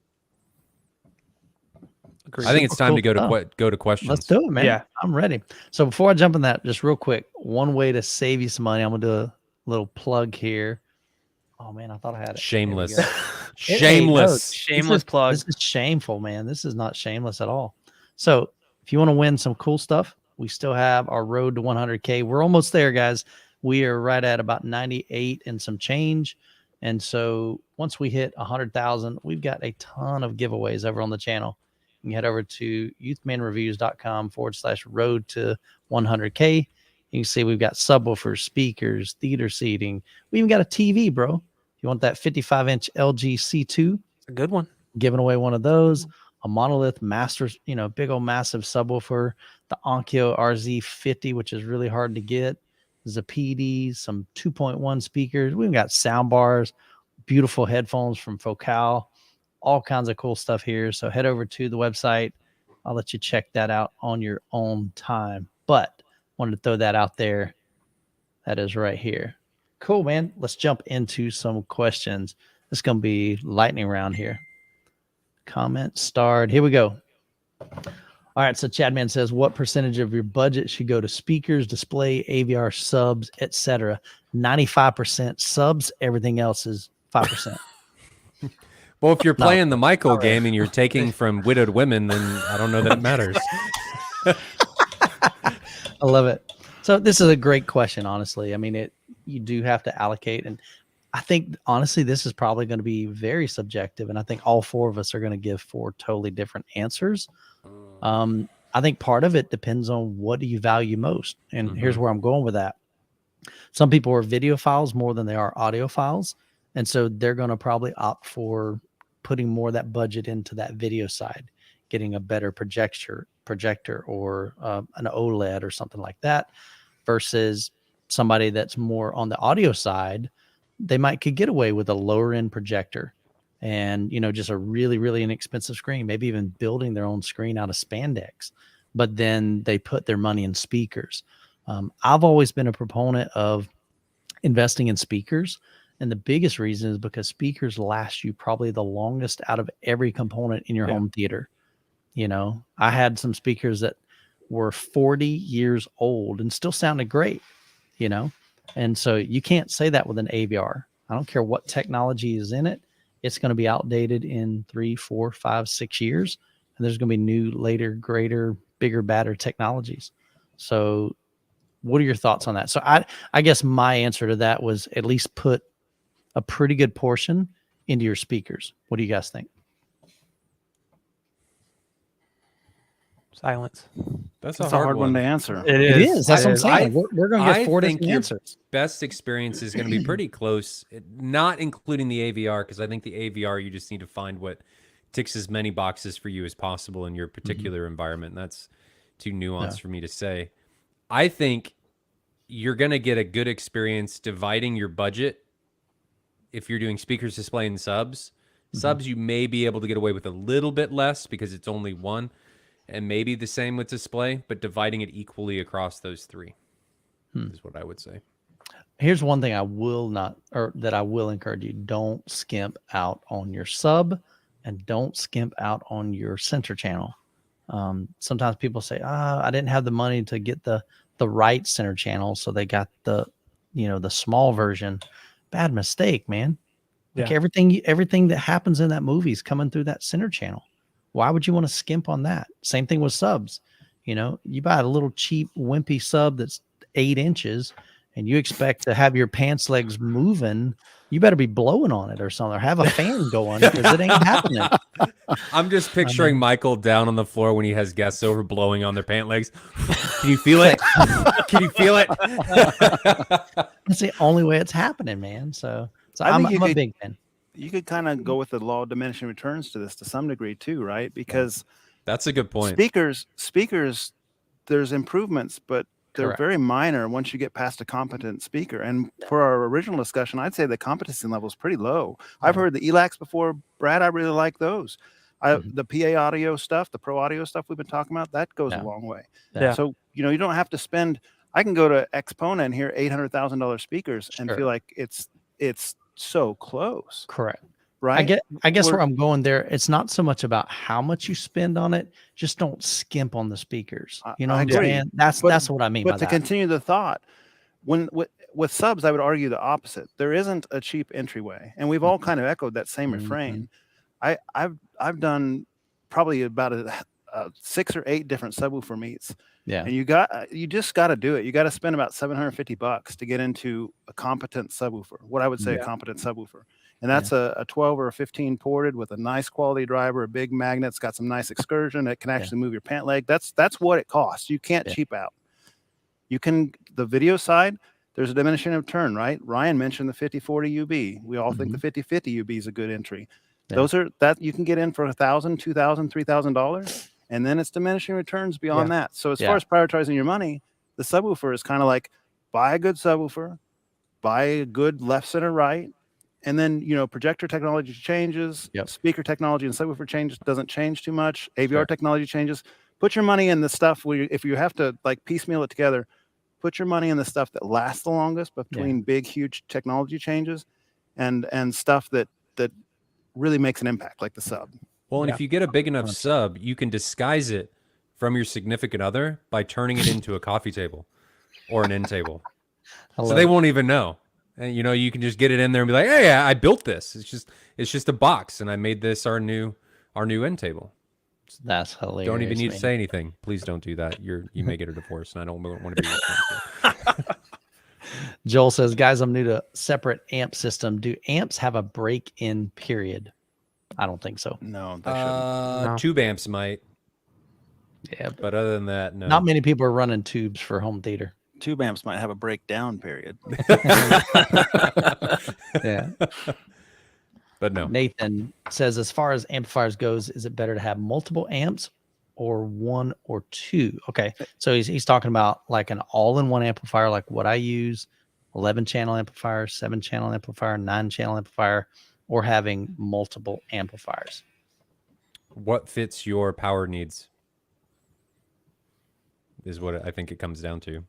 Agreed. I think it's time to go to questions. Let's do it, man. Yeah, I'm ready. So before I jump in that, just real quick, one way to save you some money, I'm gonna do a little plug here. Oh man, I thought I had it. Shameless. Shameless plug. This is shameful, man. This is not shameless at all. So if you want to win some cool stuff, we still have our road to 100K. We're almost there, guys. We are right at about 98 and some change. And so once we hit 100,000, we've got a ton of giveaways over on the channel. You can head over to youthmanreviews.com/road to 100K. You can see we've got subwoofers, speakers, theater seating. We even got a TV, bro. You want that 55-inch LG C2? A good one. Giving away one of those. A monolith masters, big old massive subwoofer. The Onkyo RZ50, which is really hard to get. Zapedi, some 2.1 speakers. We've got sound bars, beautiful headphones from Focal, all kinds of cool stuff here. So head over to the website. I'll let you check that out on your own time. But wanted to throw that out there. That is right here. Cool, man. Let's jump into some questions. It's going to be lightning round here. Comment starred. Here we go. All right. So Chadman says, what percentage of your budget should go to speakers, display, AVR, subs, etc.? 95% subs. Everything else is 5%. Well, if you're playing the Michael game and you're taking from widowed women, then I don't know that it matters. I love it. So this is a great question, honestly. I mean, you do have to allocate. And I think, honestly, this is probably going to be very subjective. And I think all four of us are going to give four totally different answers. I think part of it depends on what do you value most. And here's where I'm going with that. Some people are video files more than they are audio files. And so they're going to probably opt for putting more of that budget into that video side, getting a better projector or an OLED or something like that, versus somebody that's more on the audio side. They could get away with a lower end projector and, just a really, really inexpensive screen, maybe even building their own screen out of spandex, but then they put their money in speakers. I've always been a proponent of investing in speakers. And the biggest reason is because speakers last you probably the longest out of every component in your home theater. I had some speakers that were 40 years old and still sounded great, and so you can't say that with an AVR. I don't care what technology is in it. It's going to be outdated in 3, 4, 5, 6 years. And there's going to be new, later, greater, bigger, badder technologies. So what are your thoughts on that? So I guess my answer to that was at least put a pretty good portion into your speakers. What do you guys think? Silence. That's It's a hard one to answer. It It is. That's what I'm is. saying. We're going to I get four think different your answers. best experience is going to be pretty close, not including the AVR, because I think the AVR, you just need to find what ticks as many boxes for you as possible in your particular environment. That's too nuanced for me to say. I think you're going to get a good experience dividing your budget. If you're doing speakers, display, and subs, you may be able to get away with a little bit less because it's only one, and maybe the same with display, but dividing it equally across those three is what I would say. Here's one thing I will not, or that I will encourage you: don't skimp out on your sub, and don't skimp out on your center channel. Sometimes people say, I didn't have the money to get the right center channel, so they got the small version. Bad mistake, man. Like everything that happens in that movie is coming through that center channel. Why would you want to skimp on that? Same thing with subs. You buy a little cheap wimpy sub that's 8 inches and you expect to have your pants legs moving. You better be blowing on it or something, or have a fan going, because it ain't happening. I'm just picturing Michael down on the floor when he has guests over, blowing on their pant legs. Can you feel it? Can you feel it? That's the only way it's happening, man. So I'm a big fan. You could kind of go with the law of diminishing returns to this to some degree too, right? Because that's a good point. Speakers, there's improvements, but they're very minor once you get past a competent speaker. And for our original discussion, I'd say the competency level is pretty low. I've heard the ELACs before, Brad. I really like those. The PA audio stuff, the pro audio stuff we've been talking about, that goes a long way. So you don't have to spend. I can go to Exponent and hear $800,000 speakers and feel like it's so close. Correct. Right. I guess where I'm going there, it's not so much about how much you spend on it. Just don't skimp on the speakers. You know what I'm saying? That's what I mean by that. But to continue the thought, with subs, I would argue the opposite. There isn't a cheap entryway, and we've all kind of echoed that same refrain. I've done probably about 6 or 8 different subwoofer meets. Yeah. And you just got to do it. You got to spend about $750 to get into a competent subwoofer. What I would say a competent subwoofer. And that's a 12 or a 15 ported with a nice quality driver, a big magnet. It's got some nice excursion. It can actually move your pant leg. That's what it costs. You can't cheap out. You can, the video side, there's a diminishing return, right? Ryan mentioned the 5040 UB. We all think the 5050 UB is a good entry. Those are that you can get in for $1,000, $2,000, $3,000, and then it's diminishing returns beyond that. So as far as prioritizing your money, the subwoofer is kind of like buy a good subwoofer, buy a good left, center, right, and then projector technology changes, speaker technology and subwoofer changes doesn't change too much. AVR technology changes. Put your money in the stuff where if you have to like piecemeal it together, put your money in the stuff that lasts the longest between big, huge technology changes, and stuff that really makes an impact, like the sub. Well, and if you get a big enough sub, you can disguise it from your significant other by turning it into a coffee table or an end table. So they won't even know. And you can just get it in there and be like, "Hey, I built this. It's just a box, and I made this our new end table." That's hilarious. Don't even need to say anything. Please don't do that. You may get a divorce, and I don't want to be responsible. Joel says, "Guys, I'm new to separate amp system. Do amps have a break-in period?" I don't think so. No, they shouldn't. No. Tube amps might. Yeah, but other than that, no. Not many people are running tubes for home theater. Tube amps might have a breakdown period. Yeah. But no. Nathan says, as far as amplifiers goes, is it better to have multiple amps or 1 or 2? Okay. So he's talking about like an all-in-one amplifier, like what I use, 11-channel amplifier, 7-channel amplifier, 9-channel amplifier, or having multiple amplifiers. What fits your power needs is what I think it comes down to.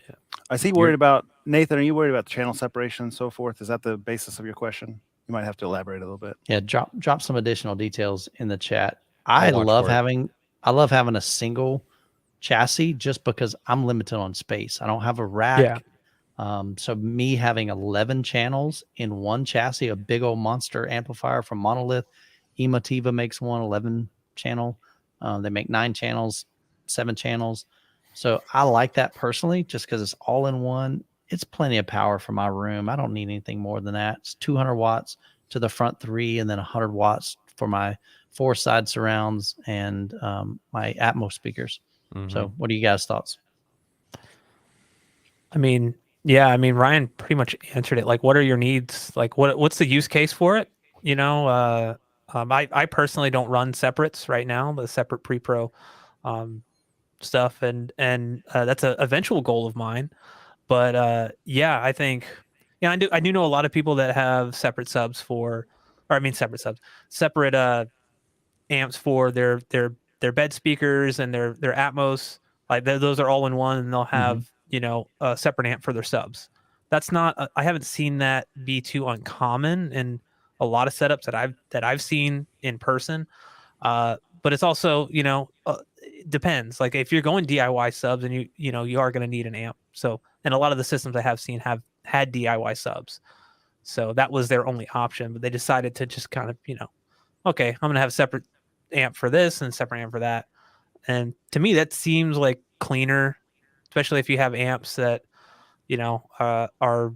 Yeah. I see worried about, Nathan, are you worried about the channel separation and so forth? Is that the basis of your question? You might have to elaborate a little bit. Yeah, drop some additional details in the chat. I love having a single chassis just because I'm limited on space. I don't have a rack. So me having 11 channels in one chassis, a big old monster amplifier from Monolith, Emotiva makes one 11 channel. They make 9 channels, 7 channels. So I like that personally, just because it's all in one. it's plenty of power for my room. I don't need anything more than that. It's 200 watts to the front 3, and then 100 watts for my 4 side surrounds and my Atmos speakers. So what are you guys' thoughts? I mean, yeah, I mean, Ryan pretty much answered it. Like, what are your needs? Like, what's the use case for it? You know, I personally don't run separates right now, the separate pre-pro stuff, and that's an eventual goal of mine. But yeah, I think, yeah, I do know a lot of people that have separate subs for, or I mean, separate amps for their bed speakers and their Atmos. Like those are all in one, and they'll have you know a separate amp for their subs. That's not. I haven't seen that be too uncommon in a lot of setups that I've seen in person. But it's also it depends. Like if you're going DIY subs, and you know you are going to need an amp. So and a lot of the systems I have seen have had DIY subs. So that was their only option, but they decided to just kind of okay, I'm going to have a separate amp for this and separate amp for that. And to me, that seems like cleaner, especially if you have amps that, are, I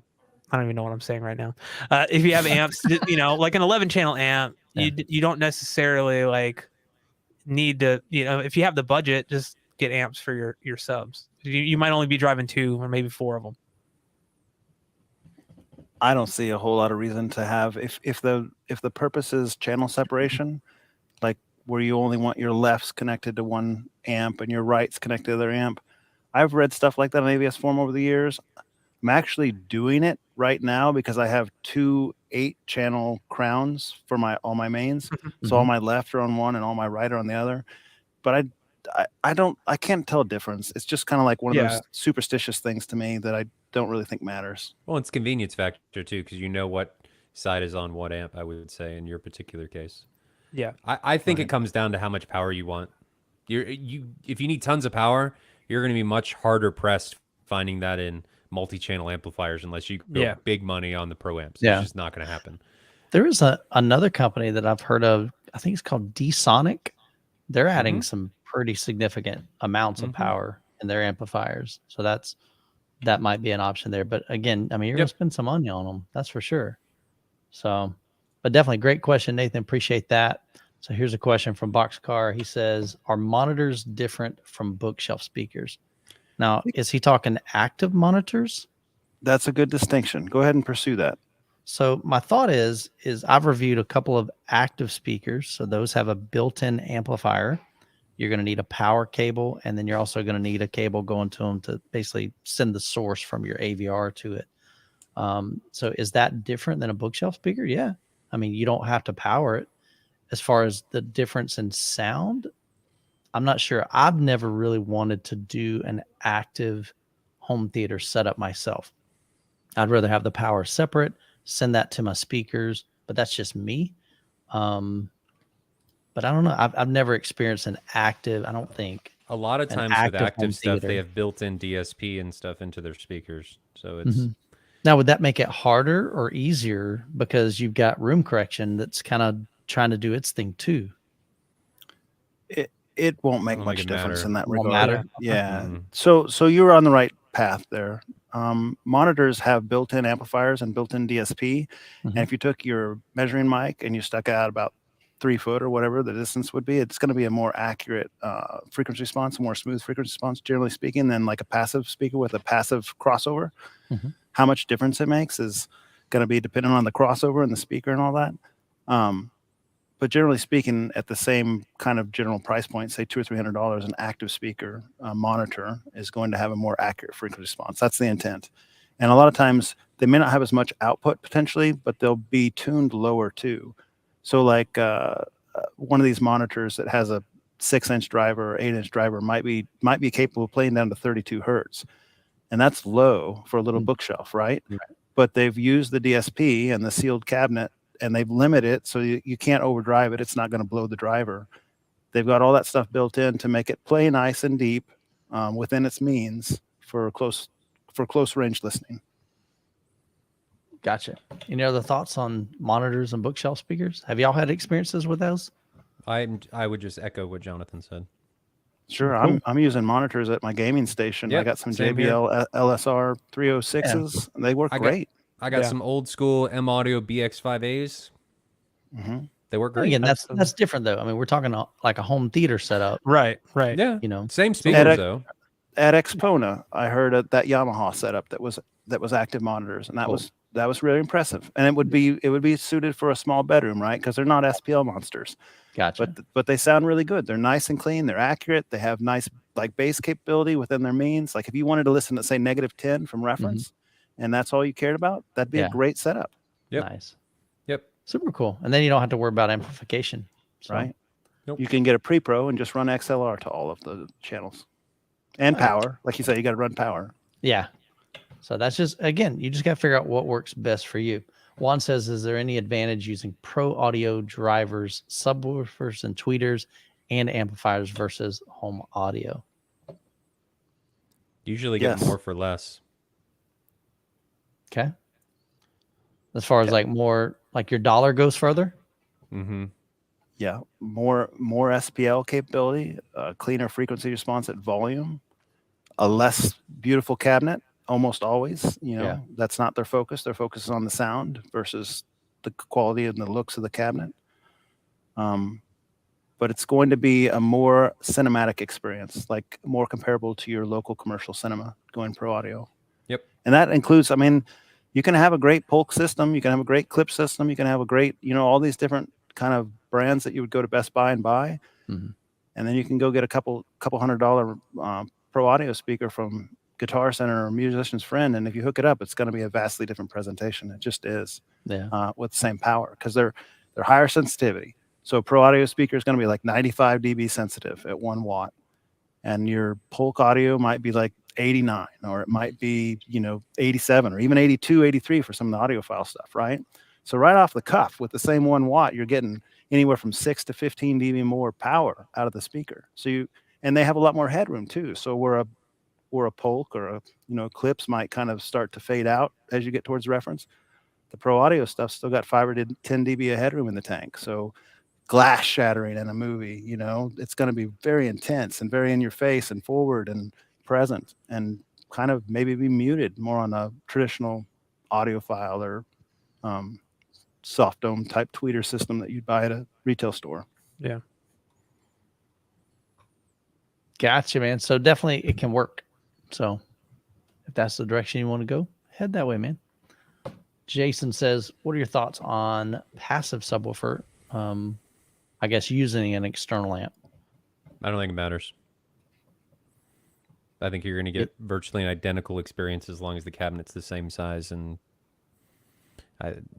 don't even know what I'm saying right now. If you have amps, like an 11 channel amp, you don't necessarily like need to, if you have the budget, just get amps for your subs. You might only be driving 2 or maybe 4 of them. I don't see a whole lot of reason to have if the purpose is channel separation, like where you only want your lefts connected to one amp and your rights connected to the other amp. I've read stuff like that on AVS Forum over the years. I'm actually doing it right now because I have 2 8-channel crowns for all my mains. So all my left are on one and all my right are on the other. But I can't tell a difference. It's just kind of like one of those superstitious things to me that I don't really think matters. Well, it's convenience factor too, because you know what side is on what amp, I would say, in your particular case. Yeah. I think it comes down to how much power you want. If you need tons of power, you're going to be much harder pressed finding that in multi-channel amplifiers unless you go big money on the pro amps. It's just not going to happen. There is another company that I've heard of. I think it's called D-Sonic. They're adding some pretty significant amounts of power in their amplifiers. So that might be an option there. But again, I mean, you're going to spend some money on them. That's for sure. So, but definitely great question, Nathan. Appreciate that. So here's a question from Boxcar. He says, are monitors different from bookshelf speakers? Now, is he talking active monitors? That's a good distinction. Go ahead and pursue that. So my thought is I've reviewed a couple of active speakers. So those have a built-in amplifier. You're going to need a power cable, and then you're also going to need a cable going to them to basically send the source from your AVR to it. So is that different than a bookshelf speaker? Yeah. I mean, you don't have to power it. As far as the difference in sound, I'm not sure. I've never really wanted to do an active home theater setup myself. I'd rather have the power separate, send that to my speakers, but that's just me. But I don't know. I've never experienced an active, I don't think. A lot of times with active stuff, they have built-in DSP and stuff into their speakers. So it's... Now, would that make it harder or easier because you've got room correction that's kind of trying to do its thing too? It won't make much difference in that regard. Matter. Yeah. So you're on the right path there. Monitors have built-in amplifiers and built-in DSP. And if you took your measuring mic and you stuck out about 3 foot or whatever the distance would be, it's going to be a more accurate frequency response, a more smooth frequency response, generally speaking, than like a passive speaker with a passive crossover. How much difference it makes is going to be dependent on the crossover and the speaker and all that. But generally speaking, at the same kind of general price point, say $200 or $300, an active speaker monitor is going to have a more accurate frequency response. That's the intent. And a lot of times they may not have as much output potentially, but they'll be tuned lower too. So like one of these monitors that has a 6-inch driver or 8-inch driver might be capable of playing down to 32 hertz. And that's low for a little bookshelf, right? But they've used the DSP and the sealed cabinet, and they've limited it so you can't overdrive it. It's not going to blow the driver. They've got all that stuff built in to make it play nice and deep within its means for close range listening. Gotcha. Any other thoughts on monitors and bookshelf speakers? Have y'all had experiences with those? I would just echo what Jonathan said. Sure, Cool. I'm using monitors at my gaming station. I Yep, got some same here. JBL LSR 306s, and they work I got- great. I got Yeah. some old school M Audio BX5As. hmm They work Well, great. again, that's different though. I mean, we're talking like a home theater setup. Right. Yeah, You know, same speakers though. At Expona, I heard that Yamaha setup that was active monitors, and Cool. that was really impressive. And it would be suited for a small bedroom, right? Because they're not SPL monsters, gotcha. but they sound really good. They're nice and clean. They're accurate. They have nice like bass capability within their means. Like if you wanted to listen to say -10 from reference, and that's all you cared about, that'd be a Yeah. great setup, Yep. Nice. Yep. Super cool. And then you don't have to worry about amplification. So, right? Nope. You can get a pre-pro and just run XLR to all of the channels, and Nice. power. Like you said, you got to run power. Yeah. So that's just, again, you just got to figure out what works best for you. Juan says, is there any advantage using pro audio drivers, subwoofers and tweeters and amplifiers versus home audio? Usually get Yes. more for less. Okay. As far as like more, like your dollar goes further. Mm-hmm. Yeah, more SPL capability, cleaner frequency response at volume, a less beautiful cabinet almost always. Yeah. That's not their focus. Their focus is on the sound versus the quality and the looks of the cabinet. But it's going to be a more cinematic experience, like more comparable to your local commercial cinema going pro audio. Yep. And that includes, I mean, you can have a great Polk system, you can have a great clip system, you can have a great, all these different kind of brands that you would go to Best Buy and buy. Mhm. And then you can go get a couple $100 pro audio speaker from Guitar Center or Musician's Friend, and if you hook it up, it's going to be a vastly different presentation. It just is. Yeah. With the same power, because they're higher sensitivity. So a pro audio speaker is going to be like 95 dB sensitive at 1 watt, and your Polk audio might be like 89, or it might be 87, or even 82, 83 for some of the audiophile stuff, right? So right off the cuff, with the same 1 watt, you're getting anywhere from 6 to 15 dB more power out of the speaker. And they have a lot more headroom too. So where a Polk or a Clips might kind of start to fade out as you get towards reference, the pro audio stuff still got 5 to 10 dB of headroom in the tank. So glass shattering in a movie, it's going to be very intense and very in your face and forward and present, and kind of maybe be muted more on a traditional audiophile or soft dome type tweeter system that you'd buy at a retail store. Yeah. Gotcha, man. So definitely it can work. So if that's the direction you want to go, head that way, man. Jason says, what are your thoughts on passive subwoofer? I guess using an external amp. I don't think it matters. I think you're going to get virtually an identical experience as long as the cabinet's the same size, and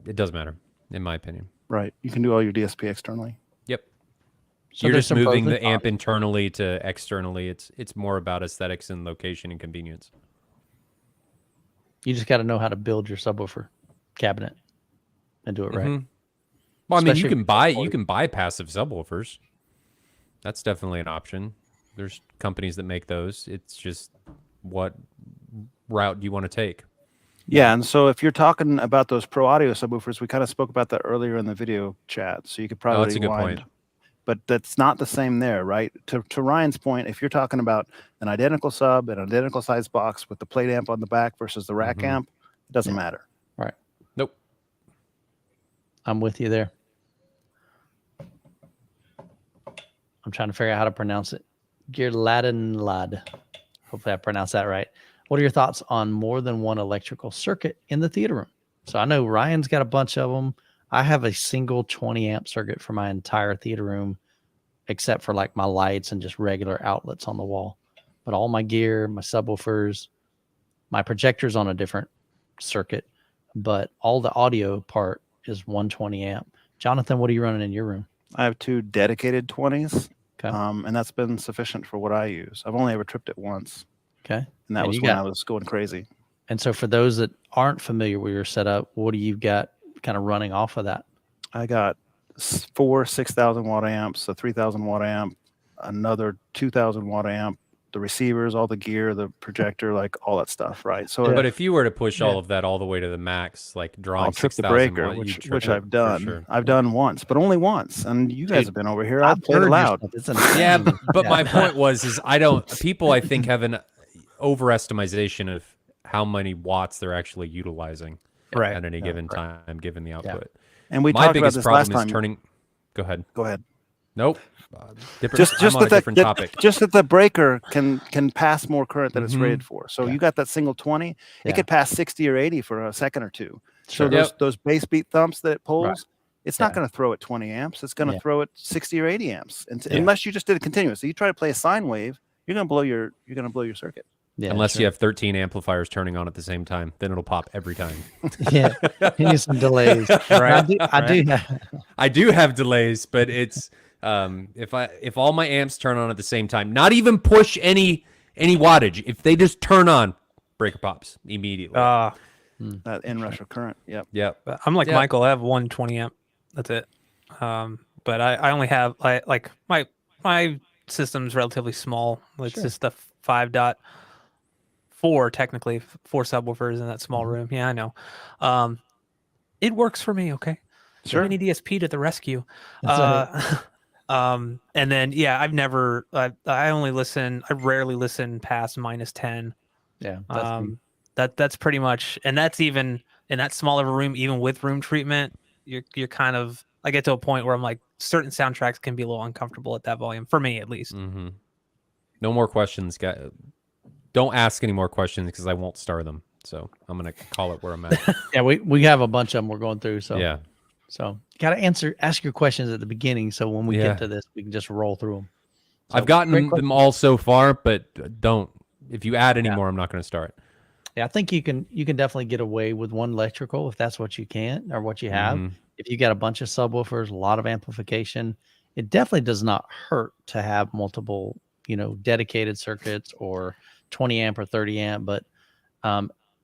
it doesn't matter, in my opinion. Right. You can do all your DSP externally. Yep. So You're there's just some pros moving and the amp cons. internally to externally. It's more about aesthetics and location and convenience. You just got to know how to build your subwoofer cabinet and do it right. Mhm. Well, I mean, Especially you can buy passive subwoofers. That's definitely an option. There's companies that make those. It's just what route you want to take. Yeah, and so if you're talking about those pro audio subwoofers, we kind of spoke about that earlier in the video chat, so you could probably that's a good rewind. point. But that's not the same there, right? To Ryan's point, if you're talking about an identical sub, an identical size box with the plate amp on the back versus the rack amp, it doesn't matter. Right. Nope. I'm with you there. I'm trying to figure out how to pronounce it. Girladenlad. Hopefully I pronounced that right. What are your thoughts on more than one electrical circuit in the theater room? So I know Ryan's got a bunch of them. I have a single 20 amp circuit for my entire theater room, except for like my lights and just regular outlets on the wall. But all my gear, my subwoofers, my projector's on a different circuit, but all the audio part is 120 amp. Jonathan, what are you running in your room? I have 2 dedicated 20s, Okay. and that's been sufficient for what I use. I've only ever tripped it once, Okay. and that was when I was going crazy. And so for those that aren't familiar with your setup, what do you got kind of running off of that? I got 4 6,000 watt amps, a 3,000 watt amp, another 2,000 watt amp, the receivers, all the gear, the projector, like all that stuff, right? So But if you were to push all of that all the way to the max, like drawing I'll trip the 6,000 breaker, watt, which I've done. Sure. I've done once, but only once. And you guys Dude, have been over here. I've played it heard your loud. stuff. It's insane. Yeah, but Yeah. my point was people I think have an overestimation of how many watts they're actually utilizing Right. at any given time, given the output. And we My talked about biggest this problem last is time. turning. Go ahead. Go ahead. Nope. Different. Just I'm on a different topic. Just that the breaker can pass more current than it's Mhm. rated for. So you got that single 20, Yeah. it could pass 60 or 80 for a second or two. Sure. So those base beat thumps that it pulls, Right. it's not going to throw at 20 amps. It's going to Yeah. throw at 60 or 80 amps, unless you just did it continuous. So you try to play a sine wave, you're going to blow your circuit. Yeah, Unless sure. you have 13 amplifiers turning on at the same time, then it'll pop every time. Yeah, you need some delays. Right. I do have, I do have delays, but it's if all my amps turn on at the same time, not even push any wattage, if they just turn on, breaker pops immediately. That inrush of current. Yep. Yep. I'm like Yeah. Michael. I have 120 amp. That's it. But I only have like my system's relatively small. It's Sure. just a 5.4 technically, 4 subwoofers in that small Mm-hmm. room. Yeah, I know. It works for me. Okay. Sure. Mini DSP to the rescue. That's And then I rarely listen past -10. yeah. That's pretty much, and that's even in that small of a room, even with room treatment, you're kind of, I get to a point where I'm like, certain soundtracks can be a little uncomfortable at that volume, for me at least. Mm-hmm. No more questions, guys. Don't ask any more questions because I won't star them. So I'm gonna call it where I'm at. Yeah, we have a bunch of them we're going through. So Yeah. so you got to ask your questions at the beginning. So when we Yeah. get to this, we can just roll through them. So, I've gotten great them all so far, but don't. If you add any Yeah. more, I'm not going to start. Yeah, I think you can definitely get away with one electrical if that's what you can or what you have. Mhm. If you got a bunch of subwoofers, a lot of amplification, it definitely does not hurt to have multiple, dedicated circuits or 20 amp or 30 amp. But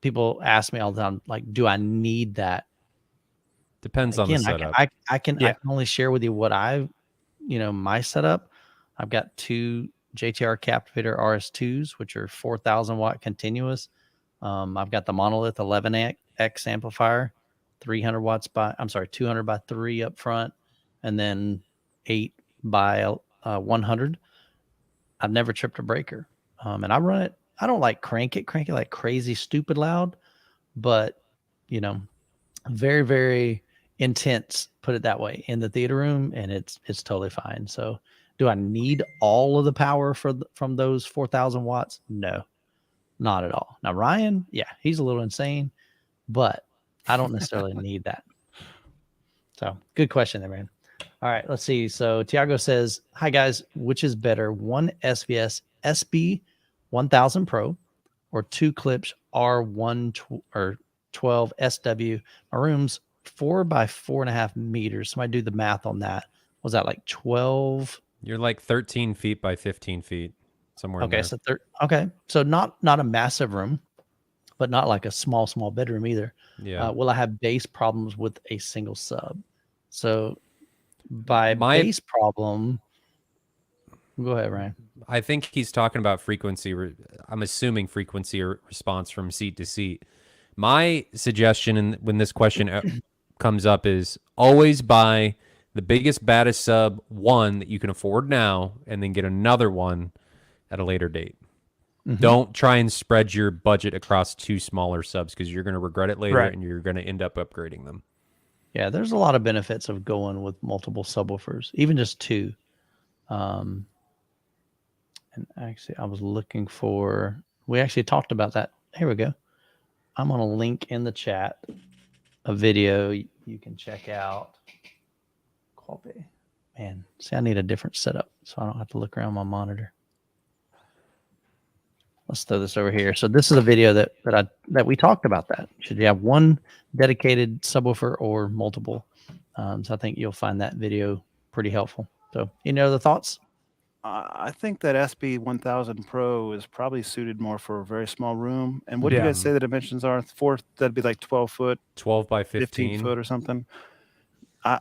people ask me all the time, like, do I need that? Depends on the Again, setup. I can only share with you what my setup. I've got 2 JTR Captivator RS2s, which are 4,000 watt continuous. I've got the Monolith 11X amplifier, 200 by 3 up front, and then 8 by 100. I've never tripped a breaker. And I run it. I don't like crank it like crazy, stupid loud, but very, very intense, put it that way, in the theater room, and it's totally fine. So do I need all of the power from those 4,000 watts? No, not at all. Now Ryan, he's a little insane, but I don't necessarily need that. So good question there, man. All right, let's see. So Tiago says, hi guys, which is better, one SVS SB 1000 Pro or 2 clips R1 or 12 SW? My room's 4 by 4.5 meters. So I do the math on that. Was that like 12? You're like 13 feet by 15 feet, somewhere. Okay, in there. so okay, so not a massive room, but not like a small bedroom either. Yeah. Will I have bass problems with a single sub? So by bass problem, go ahead, Ryan. I think he's talking about frequency. I'm assuming frequency or response from seat to seat. My suggestion, when this question comes up, is always buy the biggest, baddest sub one that you can afford now, and then get another one at a later date. Mm-hmm. Don't try and spread your budget across 2 smaller subs because you're going to regret it later, Right. and you're going to end up upgrading them. Yeah, there's a lot of benefits of going with multiple subwoofers, even just 2. And actually, I was looking for. We actually talked about that. Here we go. I'm gonna link in the chat a video you can check out. Quality. Man, see, I need a different setup so I don't have to look around my monitor. Let's throw this over here. So this is a video that we talked about that. Should you have one dedicated subwoofer or multiple? So I think you'll find that video pretty helpful. So any other thoughts? I think that SB 1000 Pro is probably suited more for a very small room. And what do you Yeah. guys say the dimensions are? That'd be like 12 foot, 12 by 15 15. foot or something. I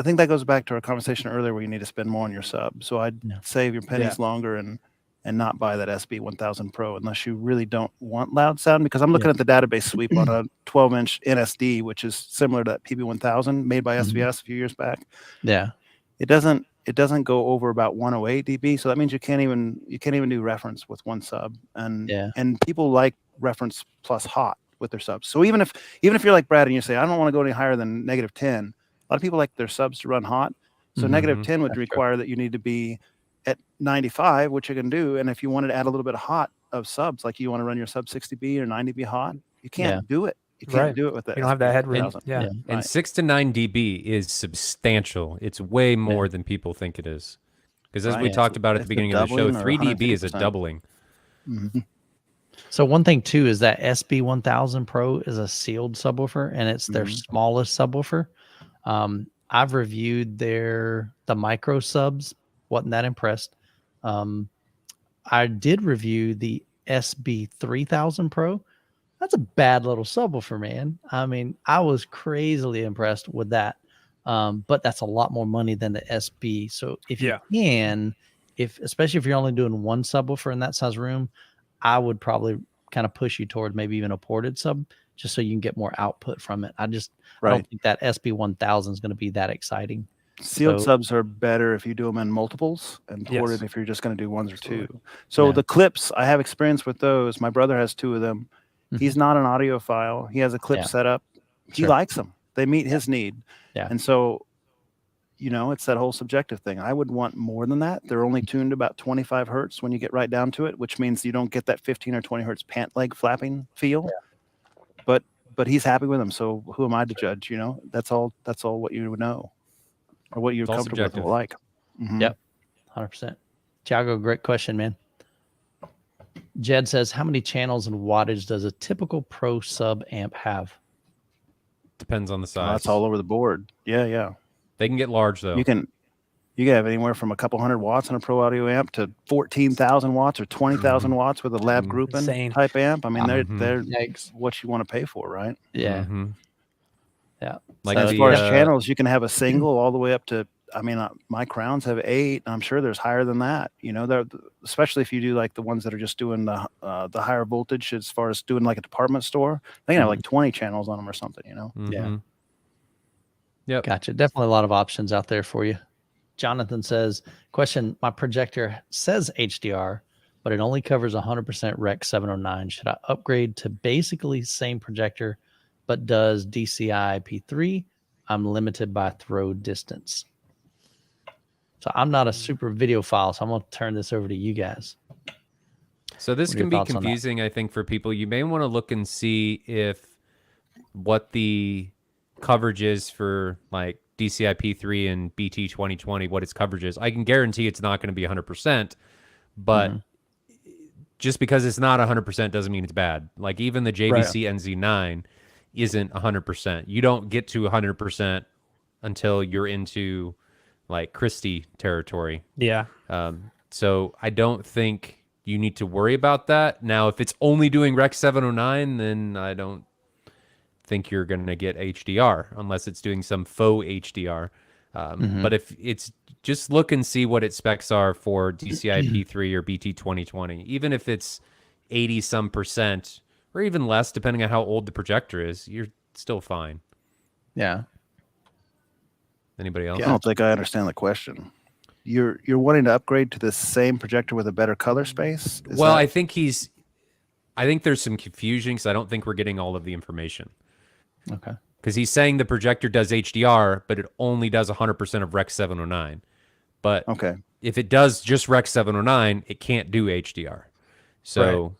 think that goes back to our conversation earlier where you need to spend more on your sub. So I'd save your pennies longer and and not buy that SB1000 Pro unless you really don't want loud sound. Because I'm looking at the database sweep on a 12-inch NSD, which is similar to that PB1000 made by SVS a few years back. Yeah. It doesn't go over about 108 dB, so that means you can't even do reference with one sub. And people like reference plus hot with their subs. So even if you're like Brad and you say I don't want to go any higher than -10, a lot of people like their subs to run hot. So -10 would require that you need to be at 95, which you can do. And if you wanted to add a little bit of hot of subs, like you want to run your sub 60B or 90B hot, you can't do it. You can't do it with that. You don't have that headroom. And Right. 6 to 9 dB is substantial. It's way more than people think it is. Because as we talked about at the beginning of the show, 3 dB is a doubling. So one thing too is that SB1000 Pro is a sealed subwoofer, and it's their smallest subwoofer. I've reviewed the micro subs. Wasn't that impressed. I did review the SB3000 Pro. That's a bad little subwoofer, man. I mean, I was crazily impressed with that. But that's a lot more money than the SB. So if you can, especially if you're only doing one subwoofer in that size room, I would probably kind of push you toward maybe even a ported sub, just so you can get more output from it. I don't think that SB1000 is going to be that exciting. Sealed subs are better if you do them in multiples, and ported if you're just going to do ones or two. So the clips, I have experience with those. My brother has 2 of them. He's not an audiophile. He has a clip set up. He likes them. They meet his need. Yeah. And so, it's that whole subjective thing. I would want more than that. They're only tuned to about 25 hertz when you get right down to it, which means you don't get that 15 or 20 hertz pant leg flapping feel. Yeah. But he's happy with them. So who am I to judge? That's all what you would know, or what you're comfortable with, like. Yep. 100%. Thiago, great question, man. Jed says, how many channels and wattage does a typical Pro sub amp have? Depends on the size. That's all over the board. Yeah. They can get large though. You can have anywhere from a couple hundred watts on a Pro Audio amp to 14,000 watts or 20,000 watts with a lab grouping type amp. I mean, they're what you want to pay for, right? Yeah. Yeah. Like as far as channels, you can have a single all the way up to. I mean, my Crowns have 8. I'm sure there's higher than that. Especially if you do like the ones that are just doing the higher voltage, as far as doing like a department store, they can have like 20 channels on them or something. Yeah. Yep. Gotcha. Definitely a lot of options out there for you. Jonathan says, question, my projector says HDR, but it only covers 100% Rec 709. Should I upgrade to basically same projector, but does DCI P3? I'm limited by throw distance. So I'm not a super videophile, so I'm going to turn this over to you guys. So this can be confusing, I think, for people. You may want to look and see what the coverage is for like DCI P3 and BT 2020, what its coverage is. I can guarantee it's not going to be 100%, but just because it's not 100% doesn't mean it's bad. Like even the JVC NZ9 isn't 100%. You don't get to 100% until you're into like Christie territory. Yeah. So I don't think you need to worry about that. Now, if it's only doing Rec 709, then I don't think you're going to get HDR unless it's doing some faux HDR. But if it's just look and see what its specs are for DCI P3 or BT 2020, even if it's 80 some % or even less, depending on how old the projector is, you're still fine. Yeah. Anybody else? I don't think I understand the question. You're wanting to upgrade to the same projector with a better color space? I think there's some confusion because I don't think we're getting all of the information. Okay. Because he's saying the projector does HDR, but it only does 100% of Rec 709. But if it does just Rec 709, it can't do HDR. So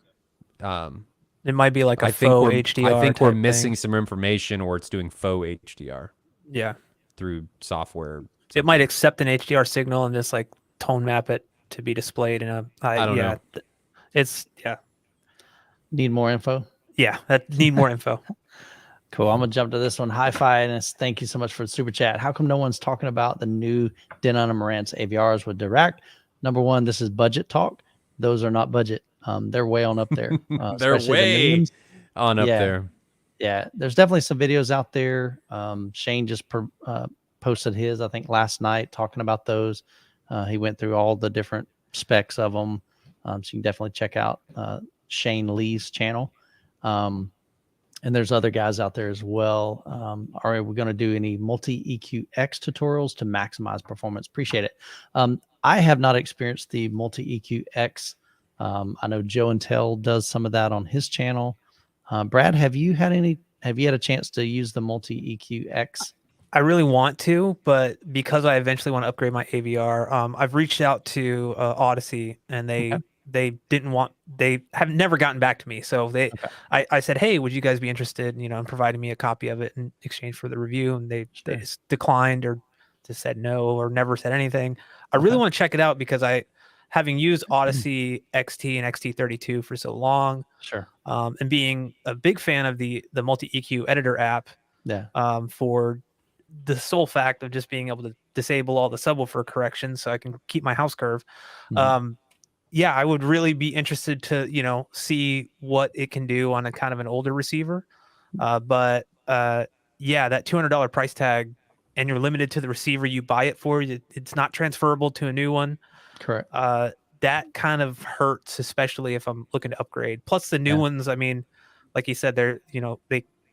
it might be like a faux HDR. I think we're missing some information, or it's doing faux HDR. Yeah. Through software. It might accept an HDR signal and just like tone map it to be displayed in a. I don't know. Need more info? Yeah, need more info. Cool. I'm going to jump to this one. Hi-Fi, and thank you so much for the super chat. How come no one's talking about the new Denon and Marantz AVRs with Dirac? Number one, this is budget talk. Those are not budget. They're way on up there. They're way on up there. Yeah, there's definitely some videos out there. Shane just posted his, I think, last night talking about those. He went through all the different specs of them. So you can definitely check out Shane Lee's channel. And there's other guys out there as well. Are we going to do any multi-EQ-X tutorials to maximize performance? Appreciate it. I have not experienced the multi-EQ-X. I know Joe and Tell does some of that on his channel. Brad, have you had a chance to use the multi-EQ-X? I really want to, but because I eventually want to upgrade my AVR, I've reached out to Odyssey, and they have never gotten back to me. So I said, hey, would you guys be interested, in providing me a copy of it in exchange for the review? And they just declined, or just said no, or never said anything. I really want to check it out because having used Odyssey XT and XT32 for so long, and being a big fan of the multi EQ editor app, for the sole fact of just being able to disable all the subwoofer corrections so I can keep my house curve. I would really be interested to, see what it can do on a kind of an older receiver. But that $200 price tag, and you're limited to the receiver you buy it for. It's not transferable to a new one. Correct. That kind of hurts, especially if I'm looking to upgrade. Plus the new ones, I mean, like you said, they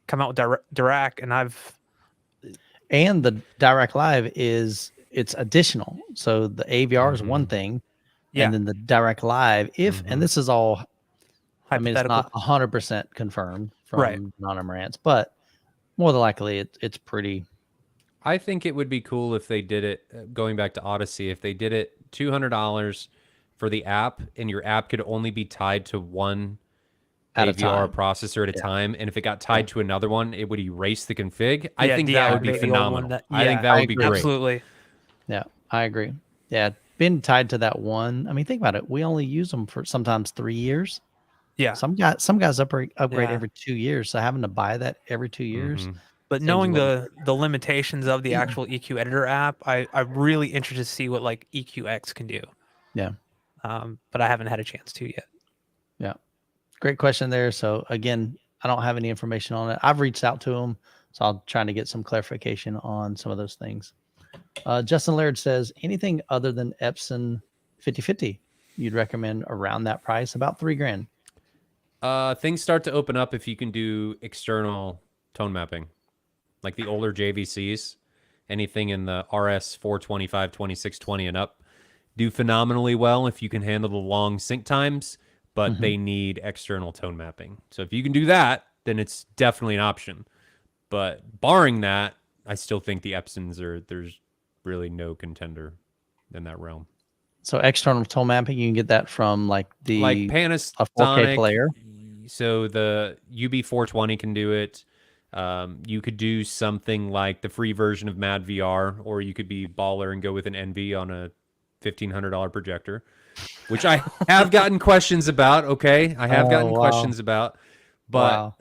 come out with Dirac, and the Dirac Live it's additional. So the AVR is one thing. And then the Dirac Live, and this is all, I mean, it's not 100% confirmed from non-Marantz, but more than likely it's pretty. I think it would be cool if they did it, going back to Odyssey, if they did it $200 for the app, and your app could only be tied to one AVR processor at a time, and if it got tied to another one, it would erase the config. I think that would be phenomenal. I think that would be great. Absolutely. Yeah, I agree. Yeah, been tied to that one. I mean, think about it. We only use them for sometimes 3 years. Yeah. Some guys upgrade every 2 years. So having to buy that every 2 years. But knowing the limitations of the actual EQ editor app, I'm really interested to see what like EQX can do. Yeah. But I haven't had a chance to yet. Yeah. Great question there. So again, I don't have any information on it. I've reached out to them, so I'll try to get some clarification on some of those things. Justin Laird says, anything other than Epson 5050 you'd recommend around that price, about $3,000? Things start to open up if you can do external tone mapping, like the older JVCs. Anything in the RS 425, 2620 and up do phenomenally well if you can handle the long sync times, but they need external tone mapping. So if you can do that, then it's definitely an option. But barring that, I still think the Epsons there's really no contender in that realm. So external tone mapping, you can get that from like Panasonic, a 4K player. So the UB420 can do it. You could do something like the free version of Mad VR, or you could be baller and go with an NV on a $1,500 projector, which I have gotten questions about. Okay, I have gotten questions about. But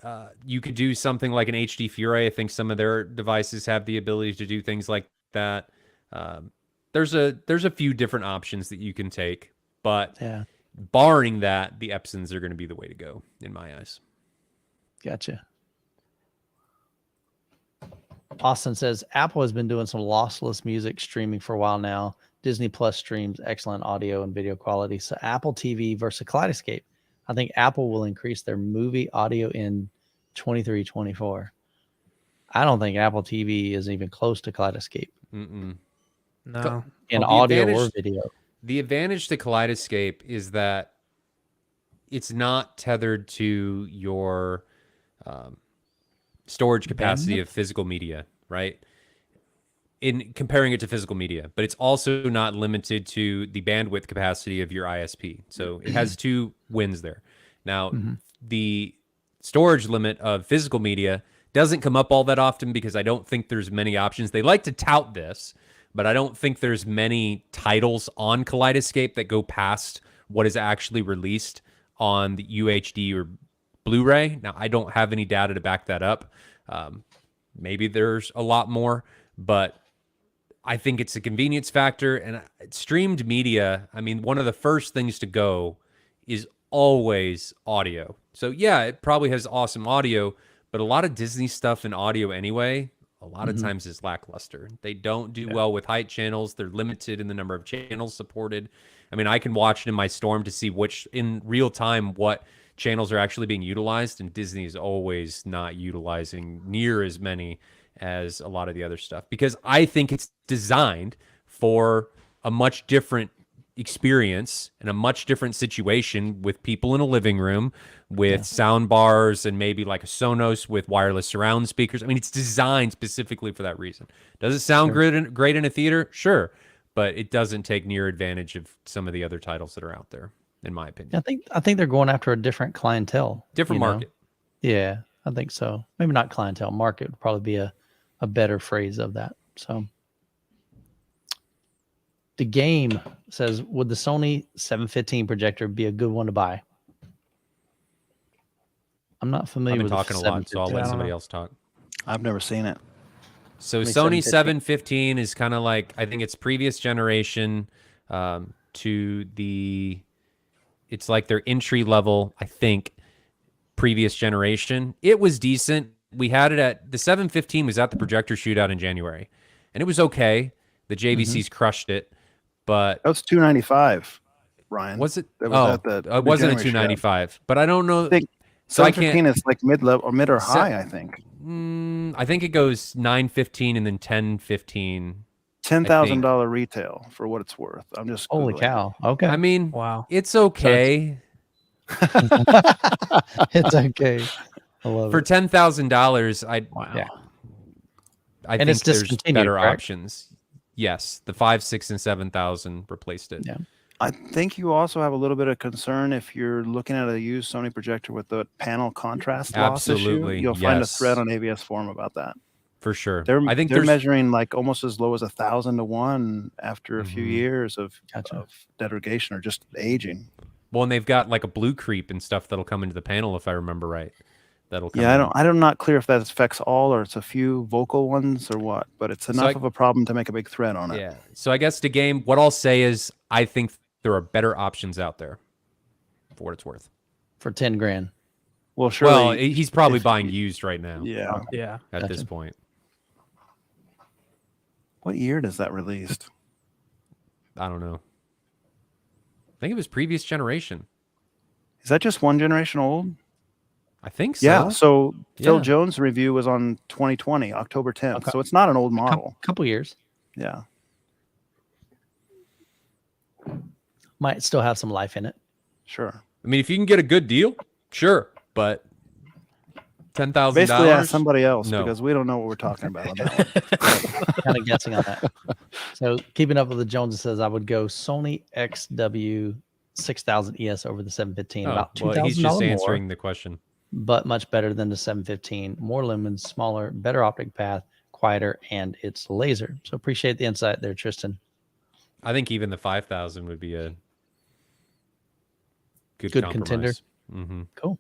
you could do something like an HD Fury. I think some of their devices have the ability to do things like that. There's a few different options that you can take, but barring that, the Epsons are going to be the way to go in my eyes. Gotcha. Austin says, Apple has been doing some lossless music streaming for a while now. Disney Plus streams excellent audio and video quality. So Apple TV versus Kaleidoscape. I think Apple will increase their movie audio in 23, 24. I don't think Apple TV is even close to Kaleidoscape. No. In audio or video. The advantage to Kaleidoscape is that it's not tethered to your storage capacity of physical media, right? In comparing it to physical media, but it's also not limited to the bandwidth capacity of your ISP. So it has two wins there. Now, the storage limit of physical media doesn't come up all that often because I don't think there's many options. They like to tout this, but I don't think there's many titles on Kaleidoscape that go past what is actually released on the UHD or Blu-ray. Now, I don't have any data to back that up. Maybe there's a lot more, but I think it's a convenience factor. And streamed media, I mean, one of the first things to go is always audio. So yeah, it probably has awesome audio, but a lot of Disney stuff in audio anyway, a lot of times is lackluster. They don't do well with height channels. They're limited in the number of channels supported. I mean, I can watch it in my Storm to see which in real time what channels are actually being utilized, and Disney is always not utilizing near as many as a lot of the other stuff, because I think it's designed for a much different experience and a much different situation with people in a living room with sound bars and maybe like a Sonos with wireless surround speakers. I mean, it's designed specifically for that reason. Does it sound great in a theater? Sure, but it doesn't take near advantage of some of the other titles that are out there, in my opinion. I think they're going after a different clientele, Different market. Yeah, I think so. Maybe not clientele, market would probably be a better phrase of that. So the game says, would the Sony 715 projector be a good one to buy? I'm not I've familiar been with talking a lot, so I'll let somebody else talk. I've never seen it. So Sony 715 is kind of like, I think it's previous generation to the, it's like their entry level, I think, previous generation. It was decent. We had it at, the 715 was at the Projector shootout in January, and it was okay. The JVCs crushed it, but That was $295, Ryan. was it? That was at the it wasn't a mid-January show. 295, but I don't know. I think So I can't. 715 is like mid-level or mid or high, I think. I think it goes 915 and then 1015. $10,000 retail for what it's worth. I'm just Holy Googling. cow. Okay. I mean, Wow. it's okay. It's okay. I love For it. $10,000, Yeah. I And think it's there's discontinued, better correct? options. Yes, the 5, 6, and 7,000 replaced it. Yeah. I think you also have a little bit of concern if you're looking at a used Sony projector with the panel contrast loss issue. Absolutely, You'll find a yes. thread on ABS forum about that. For sure. I think they're there's measuring like almost as low as 1,000 to 1 after a few years of degradation or just aging. well, and they've got like a blue creep and stuff that'll come into the panel, if I remember right. That'll come. Yeah, I'm not clear if that affects all or it's a few vocal ones or what, but it's enough of a problem to make a big thread on it. Yeah. So I guess the game, what I'll say is I think there are better options out there for what it's worth. For 10 grand. Well, surely. Well, he's probably buying used right now. Yeah. Yeah. At this point. What year does that released? I don't know. I think it was previous generation. Is that just one generation old? I think so. Yeah. So Phil Yeah. Jones' review was on 2020, October 10th. So it's not an old model. Couple years. Yeah. Might still have some life in it. Sure. I mean, if you can get a good deal, sure. But $10,000. Basically, ask somebody else No. because we don't know what we're talking about on that one. Kind of guessing on that. So keeping up with the Joneses says I would go Sony XW 6000 ES over the 715. Oh, about well, $2,000 he's just more, answering the question. but much better than the 715. More lumens, smaller, better optic path, quieter, and it's laser. So appreciate the insight there, Tristan. I think even the 5,000 would be a good contender. Mm-hmm. Cool.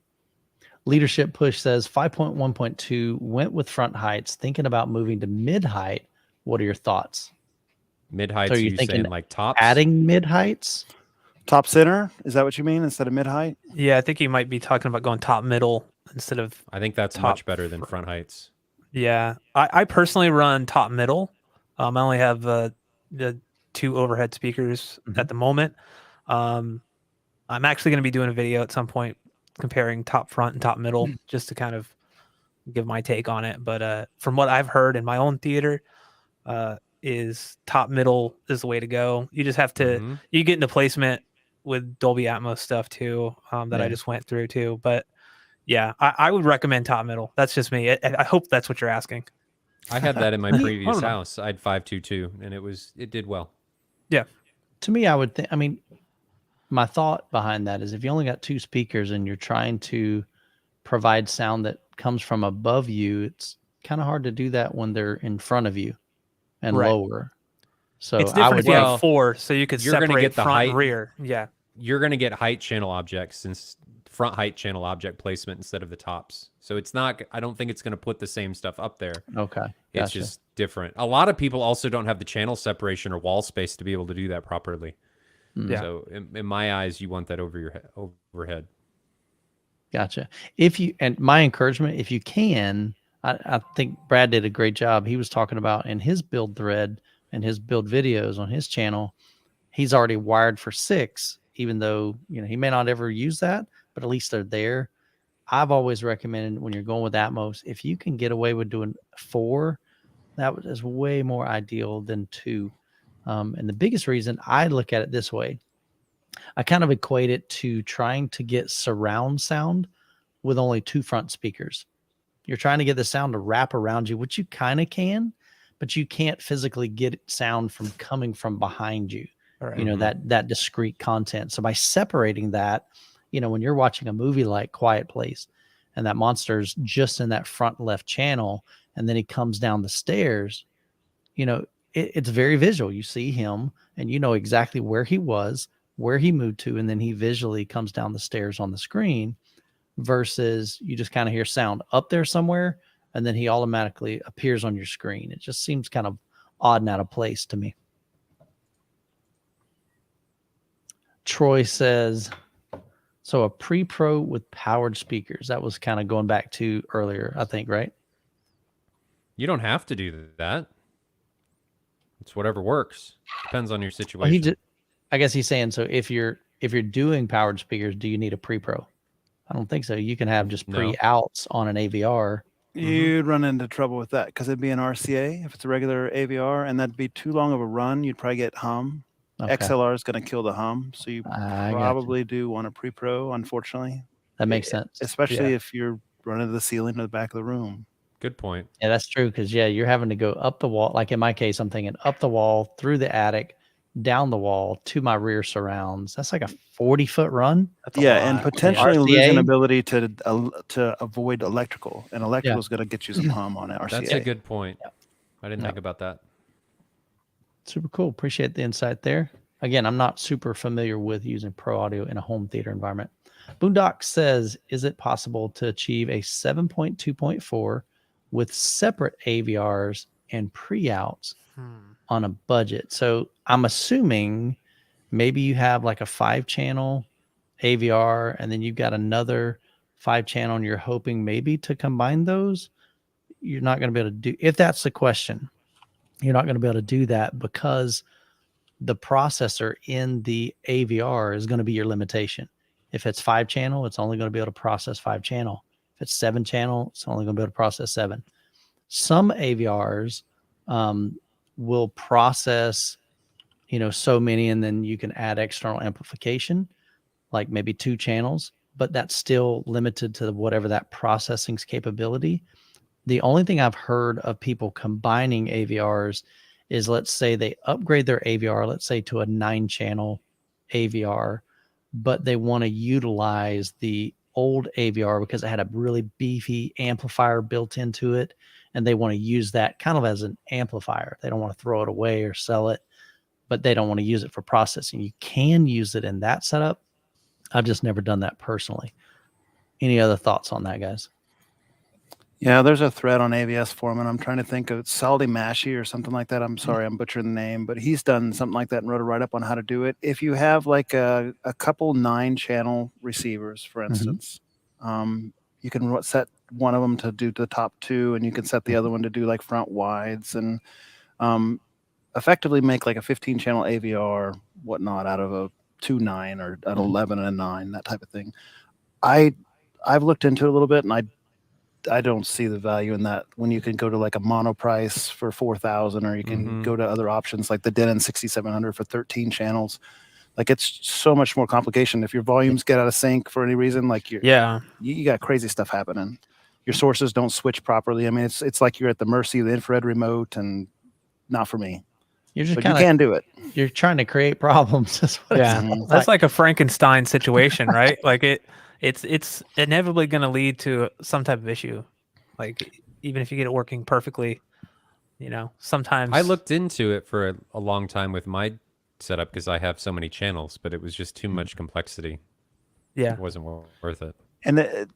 Leadership Push says 5.1.2 went with front heights, thinking about moving to mid height. What are your thoughts? Mid heights, So are you're you thinking saying like tops? Adding mid heights? Top center? Is that what you mean instead of mid height? Yeah, I think you might be talking about going top middle instead of. I think that's top much better than front heights. Yeah, I personally run top middle. I only have the 2 overhead speakers at the moment. I'm actually going to be doing a video at some point comparing top front and top middle just to kind of give my take on it. But from what I've heard in my own theater, is top middle is the way to go. You just have to you get into placement with Dolby Atmos stuff too that I just went through too. But yeah, I would recommend top middle. That's just me. I hope that's what you're asking. I had that in my previous know. house. I had 522 and it did well. Yeah. To me, I would think, I mean, my thought behind that is if you only got 2 speakers and you're trying to provide sound that comes from above you, it's kind of hard to do that when they're in front of you and lower. So it's different I would if you have 4, so you could you're gonna separate get the front height. and rear. Yeah. You're going to get height channel objects since front height channel object placement instead of the tops. So it's not, I don't think it's going to put the same stuff up there. Okay. It's Gotcha. just different. A lot of people also don't have the channel separation or wall space to be able to do that properly. Yeah. So in my eyes, you want that over your overhead. Gotcha. If you, and my encouragement, if you can, I think Brad did a great job. He was talking about in his build thread and his build videos on his channel, he's already wired for 6, even though, you know, he may not ever use that, but at least they're there. I've always recommended when you're going with Atmos, if you can get away with doing 4, that is way more ideal than 2. And the biggest reason, I look at it this way, I kind of equate it to trying to get surround sound with only 2 front speakers. You're trying to get the sound to wrap around you, which you kind of can, but you can't physically get sound from coming from behind you. All right. You know, that discrete content. So by separating that, you know, when you're watching a movie like Quiet Place and that monster's just in that front left channel and then he comes down the stairs, you know, it's very visual. You see him and you know exactly where he was, where he moved to, and then he visually comes down the stairs on the screen, versus you just kind of hear sound up there somewhere and then he automatically appears on your screen. It just seems kind of odd and out of place to me. Troy says, so a pre-pro with powered speakers. That was kind of going back to earlier, I think, right? You don't have to do that. It's whatever works. Depends on your situation. Well, he just, I guess he's saying, so if you're doing powered speakers, do you need a pre-pro? I don't think so. You can have just pre-outs on an AVR. You'd run into trouble with that because it'd be an RCA if it's a regular AVR, and that'd be too long of a run. You'd probably get hum. Okay. XLR is going to kill the hum, so you probably do want a pre-pro, unfortunately. That makes sense. Especially if you're running to the ceiling or the back of the room. Good point. Yeah, that's true, because, yeah, you're having to go up the wall. Like in my case, I'm thinking up the wall, through the attic, down the wall to my rear surrounds. That's like a 40-foot run. And potentially losing ability to avoid electrical, and electrical is going to get you some hum on RCA. That's a good point. Yeah. I didn't think about that. Super cool. Appreciate the insight there. Again, I'm not super familiar with using pro audio in a home theater environment. Boondock says, is it possible to achieve a 7.2.4 with separate AVRs and pre-outs on a budget? So I'm assuming maybe you have like a 5-channel AVR and then you've got another 5-channel and you're hoping maybe to combine those. You're not going to be able to do, if that's the question, you're not going to be able to do that because the processor in the AVR is going to be your limitation. If it's 5-channel, it's only going to be able to process 5-channel. If it's 7-channel, it's only going to be able to process 7. Some AVRs will process, you know, so many, and then you can add external amplification, like maybe 2 channels, but that's still limited to whatever that processing's capability. The only thing I've heard of people combining AVRs is, let's say they upgrade their AVR, let's say to a 9-channel AVR, but they want to utilize the old AVR because it had a really beefy amplifier built into it, and they want to use that kind of as an amplifier. They don't want to throw it away or sell it, but they don't want to use it for processing. You can use it in that setup. I've just never done that personally. Any other thoughts on that, guys? Yeah, there's a thread on AVS forum, and I'm trying to think of Saldi Mashi or something like that. I'm sorry, I'm butchering the name, but he's done something like that and wrote a write-up on how to do it. If you have like a couple 9-channel receivers, for instance, you can set one of them to do the top 2, and you can set the other one to do like front wides, and effectively make like a 15-channel AVR, whatnot, out of a 2.9 or an 11 and a 9, that type of thing. I've looked into it a little bit, and I don't see the value in that when you can go to like a mono price for 4,000, or you can go to other options like the Denon 6700 for 13 channels. Like, it's so much more complication. If your volumes get out of sync for any reason, like you got crazy stuff happening. Your sources don't switch properly. I mean, it's like you're at the mercy of the infrared remote, and not for me. You're just but you can do it. You're trying to create problems. That's like a Frankenstein situation, right? Like it's inevitably going to lead to some type of issue. Like, even if you get it working perfectly, you know, sometimes. I looked into it for a long time with my setup because I have so many channels, but it was just too much complexity. Yeah, it wasn't worth it. And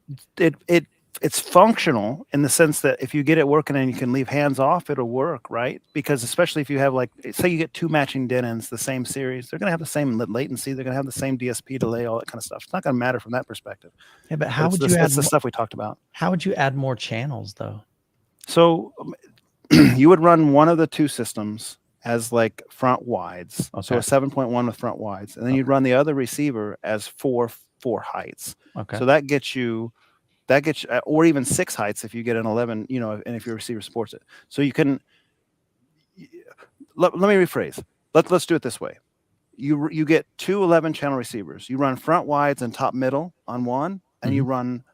it's functional in the sense that if you get it working and you can leave hands off, it'll work, right? Because especially if you have, like, say you get 2 matching Denons, the same series, they're going to have the same latency, they're going to have the same DSP delay, all that kind of stuff. It's not going to matter from that perspective. Yeah, but how would you add the stuff we talked about? How would you add more channels though? So you would run one of the two systems as like front wides. So Okay. a 7.1 with front wides. And then you'd run the other receiver as four heights. Okay. So that gets you, or even 6 heights if you get an 11, you know, and if your receiver supports it. So you can, let me rephrase. Let's do it this way. You get two 11-channel receivers. You run front wides and top middle on one, and you run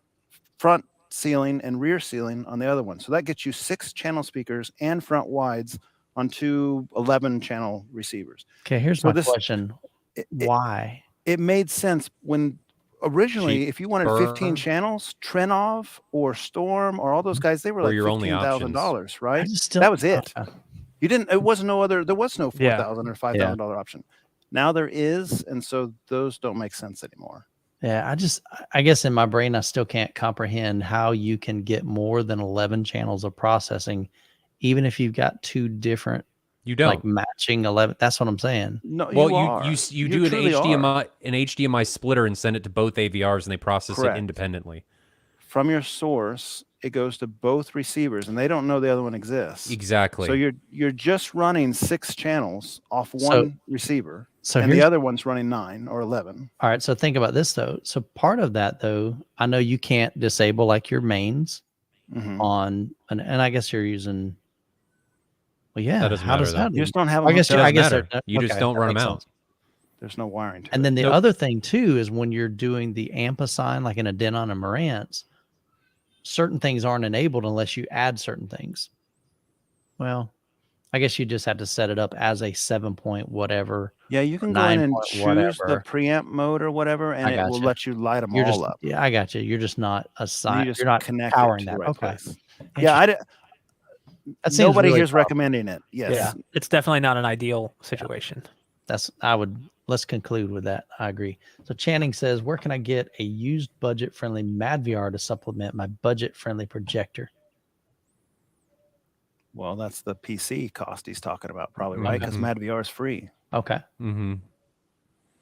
front ceiling and rear ceiling on the other one. So that gets you 6-channel speakers and front wides on two 11-channel receivers. Okay, here's So my question. Why? It made sense when originally, if you wanted Cheaper. 15 channels, Trenov or Storm or all those guys, they were Were like your only $15,000, I right? just still, That was it. okay. You didn't. It wasn't no other. There was no Yeah. $4,000 or $5,000 option. Now there is, and so those don't make sense anymore. Yeah, I guess in my brain, I still can't comprehend how you can get more than 11 channels of processing, even if you've got two different, You don't. like matching 11. That's what I'm saying. No, Well, you do an truly are. HDMI splitter and send it to both AVRs, and they process Correct. it independently. From your source. It goes to both receivers, and they don't know the other one exists. Exactly. So you're just running 6 channels off one receiver, and the other one's running 9 or 11. All right. So think about this though. So part of that though, I know you can't disable like your mains on, and I guess you're using. Well, yeah. That doesn't how matter, does though. that? You just don't have them. I guess hooked up. I guess matter. they're- You just okay, don't that run them makes out. sense. There's no wiring to And it. then the other thing too is when you're doing the ampersand, like in a Denon and Marantz, certain things aren't enabled unless you add certain things. Well, I guess you just have to set it up as a 7 whatever. Yeah, you can go in and 9 choose whatever. the preamp mode or whatever, and it will gotcha. let you light them You're all just, up. yeah, I got you. You're just not assigned. just You're not connect it powering to that. the right Okay. place. Yeah, That seems nobody really here's tough. recommending it. Yes. Yeah, it's definitely not an ideal situation. Let's conclude with that. I agree. So Channing says, where can I get a used budget-friendly MadVR to supplement my budget-friendly projector? Well, that's the PC cost he's talking about, probably, right? Because MadVR is free. Okay. Mm-hmm.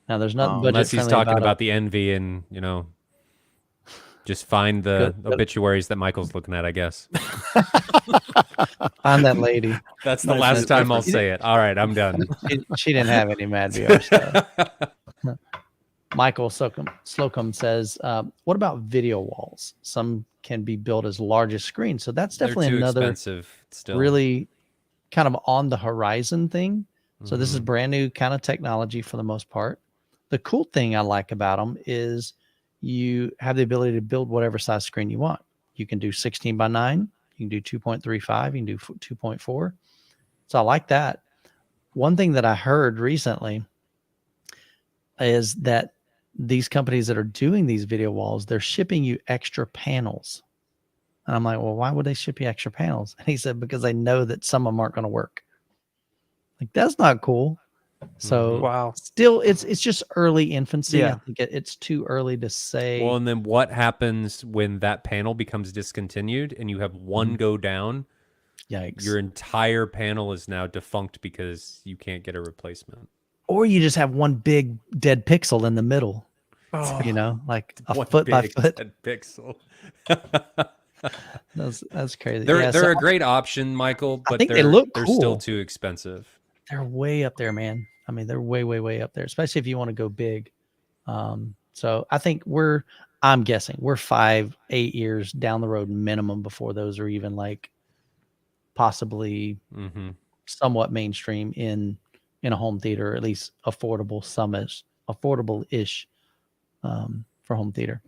Now there's nothing Unless he's budget-friendly talking about the Envy and, you know, just find the obituaries that Michael's looking at, I guess. Find that lady. That's the last time I'll say it. All right, I'm done. She didn't have any MadVR stuff. Michael Slocum says, what about video walls? Some can be built as large as screens. So that's definitely They're too another expensive still. really kind of on the horizon thing. So this is brand new kind of technology for the most part. The cool thing I like about them is you have the ability to build whatever size screen you want. You can do 16:9. You can do 2.35. You can do 2.4. So I like that. One thing that I heard recently is that these companies that are doing these video walls, they're shipping you extra panels. And I'm like, well, why would they ship you extra panels? And he said, because they know that some of them aren't going to work. Like, that's not cool. So Wow. still, it's just early infancy. Yeah. I think it's too early to say. Well, and then what happens when that panel becomes discontinued and you have one go down? Yikes. Your entire panel is now defunct because you can't get a replacement. Or you just have one big dead pixel in the middle. Oh. You know, like a One foot by big foot. dead pixel. That's crazy. They're Yeah, they're so a great option, Michael, but think they look they're still cool. too expensive. they're way up there, man. I mean, they're way, way, way up there, especially if you want to go big. So I think I'm guessing we're 5-8 years down the road minimum before those are even like possibly somewhat mainstream in a home theater, or at least affordable-ish for home theater.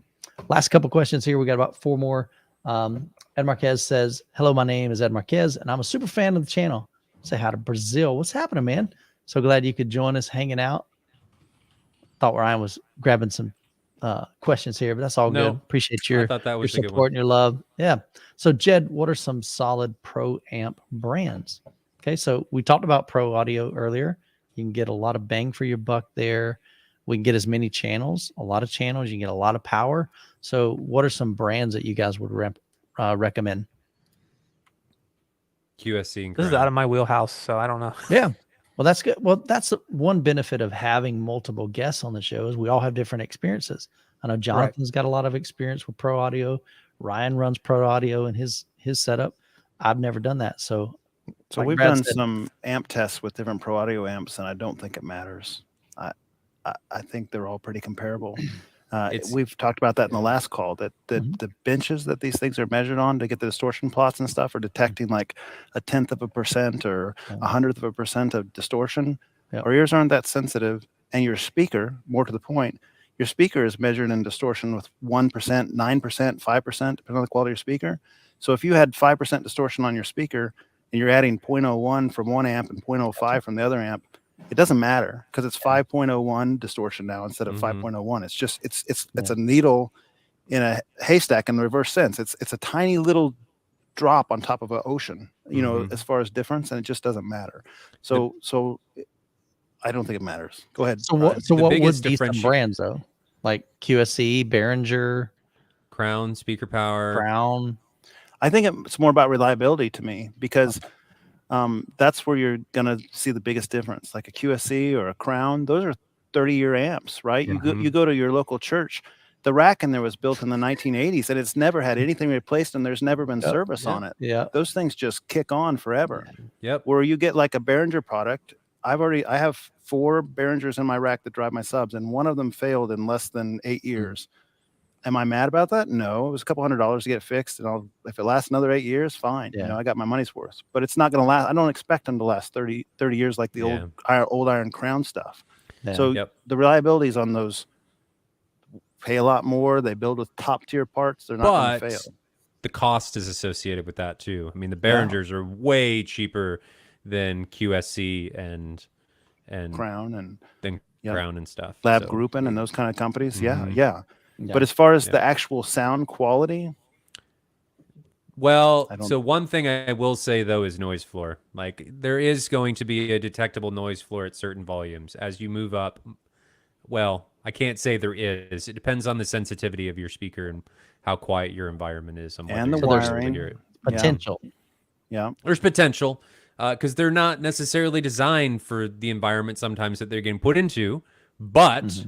Last couple questions here. We got about 4 more. Ed Marquez says, hello, my name is Ed Marquez, and I'm a super fan of the channel. Say hi to Brazil. What's happening, man? So glad you could join us hanging out. Thought Ryan was grabbing some questions here, but that's all good. Appreciate your support and your love. Yeah. So Jed, what are some solid pro amp brands? Okay. So we talked about pro audio earlier. You can get a lot of bang for your buck there. We can get as many channels, a lot of channels. You can get a lot of power. So what are some brands that you guys would recommend? QSC and This is out of my wheelhouse, so I don't know. Yeah. Well, that's good. Well, that's one benefit of having multiple guests on the show is we all have different experiences. I know Jonathan's got a lot of experience with pro audio. Ryan runs pro audio in his setup. I've never done that. So So like we've Brad done said, some amp tests with different Pro Audio amps, and I don't think it matters. I think they're all pretty comparable. It's We've talked about that in the last call, that Mhm. the benches that these things are measured on to get the distortion plots and stuff are detecting like 0.1% or Yeah. 0.100% of distortion. Yep. Our ears aren't that sensitive, and your speaker, more to the point, your speaker is measured in distortion with 1%, 9%, 5%, depending on the quality of your speaker. So if you had 5% distortion on your speaker and you're adding 0.01 from one amp and 0.05 from the other amp, it doesn't matter because it's 5.01 distortion now instead of 5.01. It's just it's a needle in a haystack in the reverse sense. It's a tiny little drop on top of an ocean, you know, as far as difference, and it just doesn't matter. So I don't think it matters. Go ahead. So Brian. what? So The what would biggest be some brands though? Like QSC, Behringer, Crown, speaker power. Crown. I think it's more about reliability to me because that's where you're gonna see the biggest difference. Like a QSC or a Crown, those are 30-year amps, right? You go to your local church. The rack in there was built in the 1980s, and it's never had anything replaced, and there's never been service on it. Yeah. Those things just kick on forever. Yep. Where you get like a Behringer product, I have 4 Behringers in my rack that drive my subs, and one of them failed in less than 8 years. Am I mad about that? No, it was a couple $100 to get it fixed, and if it lasts another 8 years, fine. Yeah. You know, I got my money's worth. But it's not going to last. I don't expect them to last 30 years like the old Iron Crown stuff. Yeah. So the reliabilities on those pay a lot more. They build with top tier parts. They're not going to fail. The cost is associated with that too. I mean, the Behringers are way cheaper than QSC and Crown and Crown and stuff. Lab Groupin and those kind of companies. Mhm. Yeah. But as far as the actual sound quality, well, so one thing I will say though is noise floor. Like there is going to be a detectable noise floor at certain volumes as you move up. Well, I can't say there is. It depends on the sensitivity of your speaker and how quiet your environment is and the wiring. Potential. Yeah. There's potential because they're not necessarily designed for the environment sometimes that they're getting put into. But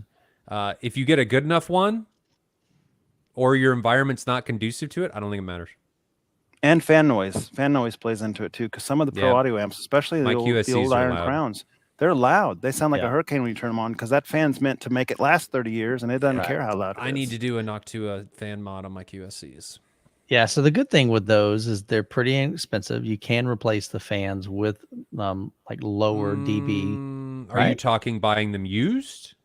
if you get a good enough one, or your environment's not conducive to it, I don't think it matters. And fan noise plays into it too, because some of the Pro Audio amps, especially the old Iron Crowns, they're loud. They sound like a hurricane when you turn them on, because that fan's meant to make it last 30 years, and it doesn't care how loud it is. I need to do a Noctua fan mod on my QSCs. Yeah, so the good thing with those is they're pretty inexpensive. You can replace the fans with like lower dB. Are you talking buying them used?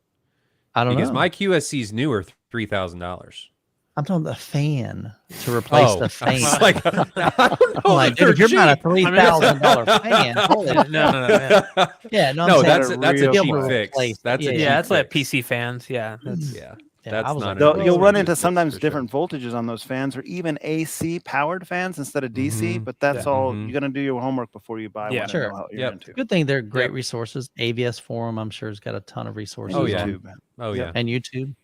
I don't know. Because my QSCs new are $3,000. I'm talking about the fan to replace the fan. I was like, I don't know. Like, dude, if you're buying a $3,000 fan, holy No. yeah, no, that's a cheap fix. fix. That's that's like PC fans. Yeah, that's that's not. You'll run into sometimes different voltages on those fans, or even AC powered fans instead of DC. But that's all. You're gonna do your homework before you buy one. Sure. And know how you're into. Good thing they're great resources. AVS Forum, I'm sure, has got a ton of resources. Oh yeah. YouTube. Oh yeah. And YouTube.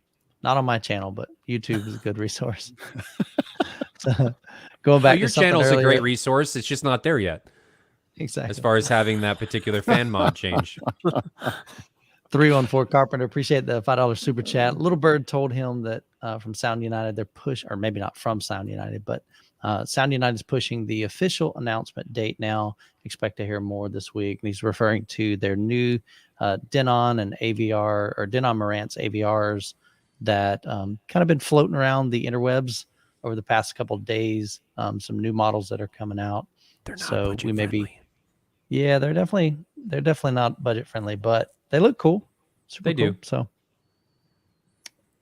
Not on my channel, but YouTube is a good resource. So, going back, your to something channel's earlier, a great resource. It's just not there yet. Exactly. As far as having that particular fan mod change. 314 Carpenter, appreciate the $5 super chat. Little Bird told him that from Sound United, they're or maybe not from Sound United, but Sound United is pushing the official announcement date now. Expect to hear more this week. And he's referring to their new Denon and AVR, or Denon Marantz AVRs that kind of been floating around the interwebs over the past couple of days. Some new models that are coming out. They're not so budget we may be, friendly. yeah, they're definitely not budget friendly, but they look cool. They do. So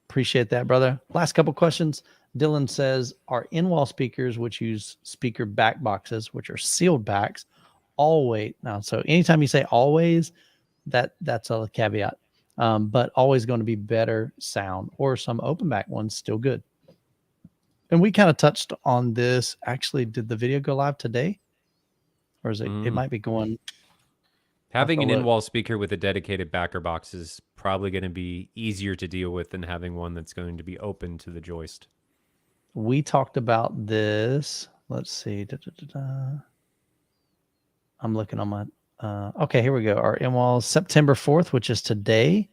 appreciate that, brother. Last couple questions. Dylan says, are in-wall speakers which use speaker back boxes, which are sealed backs, always now? So anytime you say always, that's a caveat. But always going to be better sound, or some open back ones still good. And we kind of touched on this. Actually, did the video go live today? Or is it, it might be going. Having an in-wall speaker with a dedicated backer box is probably going to be easier to deal with than having one that's going to be open to the joist. We talked about this. Let's see. I'm looking on my. Okay, here we go. Our in-wall September 4th, which is today.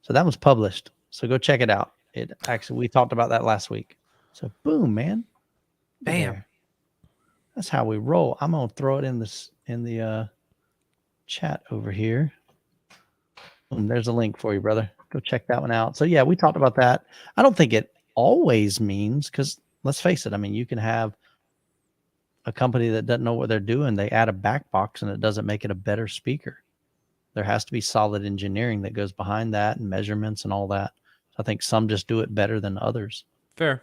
So that was published. So go check it out. It actually, we talked about that last week. So boom, man. Bam. That's how we roll. I'm gonna throw it in the chat over here. And there's a link for you, brother. Go check that one out. So yeah, we talked about that. I don't think it always means, because let's face it, I mean, you can have a company that doesn't know what they're doing. They add a back box and it doesn't make it a better speaker. There has to be solid engineering that goes behind that and measurements and all that. So I think some just do it better than others. Fair.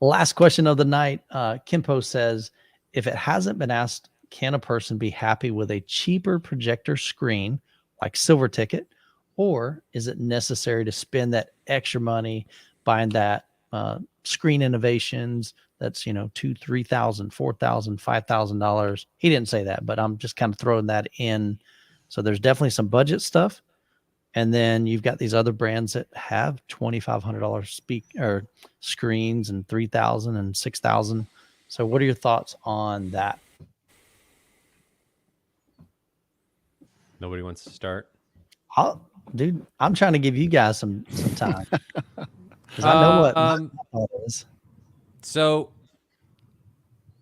Last question of the night. Kimpo says, if it hasn't been asked, can a person be happy with a cheaper projector screen like Silver Ticket, or is it necessary to spend that extra money buying that screen innovations that's, you know, $2,000, $3,000, $4,000, $5,000? He didn't say that, but I'm just kind of throwing that in. So there's definitely some budget stuff. And then you've got these other brands that have $2,500 screens and $3,000 and $6,000. So what are your thoughts on that? Nobody wants to start. Dude, I'm trying to give you guys some time. Because I know what my thought is. So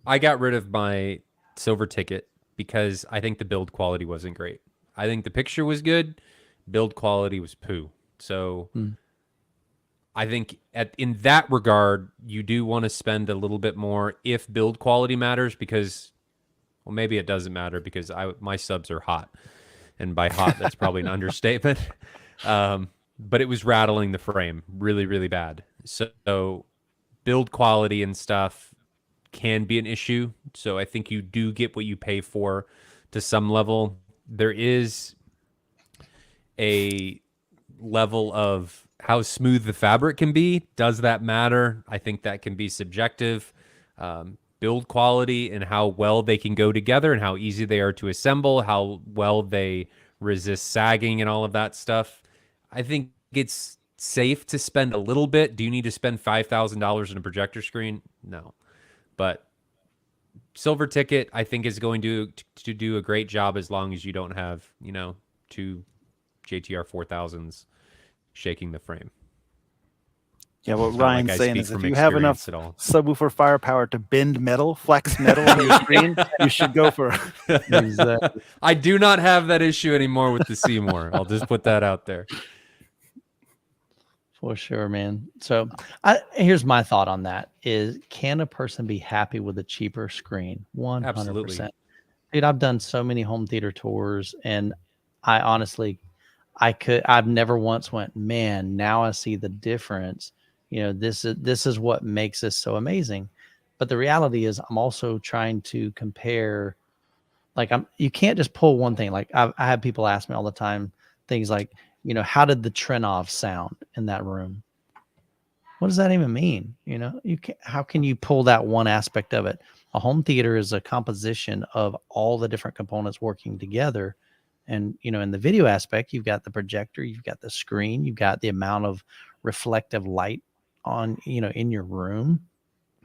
I got rid of my Silver Ticket because I think the build quality wasn't great. I think the picture was good. Build quality was poo. So I think in that regard, you do want to spend a little bit more if build quality matters, because, well, maybe it doesn't matter because my subs are hot. And by hot, that's probably an understatement. But it was rattling the frame really, really bad. So build quality and stuff can be an issue. So I think you do get what you pay for to some level. There is a level of how smooth the fabric can be. Does that matter? I think that can be subjective. Build quality and how well they can go together and how easy they are to assemble, how well they resist sagging and all of that stuff. I think it's safe to spend a little bit. Do you need to spend $5,000 in a projector screen? No. But Silver Ticket, I think, is going to do a great job as long as you don't have, you know, two JTR 4000s shaking the frame. Yeah, what It's not Ryan's like I saying speak is if from you have enough experience at all. subwoofer firepower to bend metal, flex metal on your screen, you should go for it. I do not have that issue anymore with the Seymour. I'll just put that out there. For sure, man. So here's my thought on that is, can a person be happy with a cheaper screen? 100%. Absolutely. Dude, I've done so many home theater tours, and I honestly, I've never once went, man, now I see the difference. You know, this is what makes this so amazing. But the reality is I'm also trying to compare, like you can't just pull one thing. Like I have people ask me all the time things like, you know, how did the Trenov sound in that room? What does that even mean? You know, how can you pull that one aspect of it? A home theater is a composition of all the different components working together. And, you know, in the video aspect, you've got the projector, you've got the screen, you've got the amount of reflective light on, you know, in your room.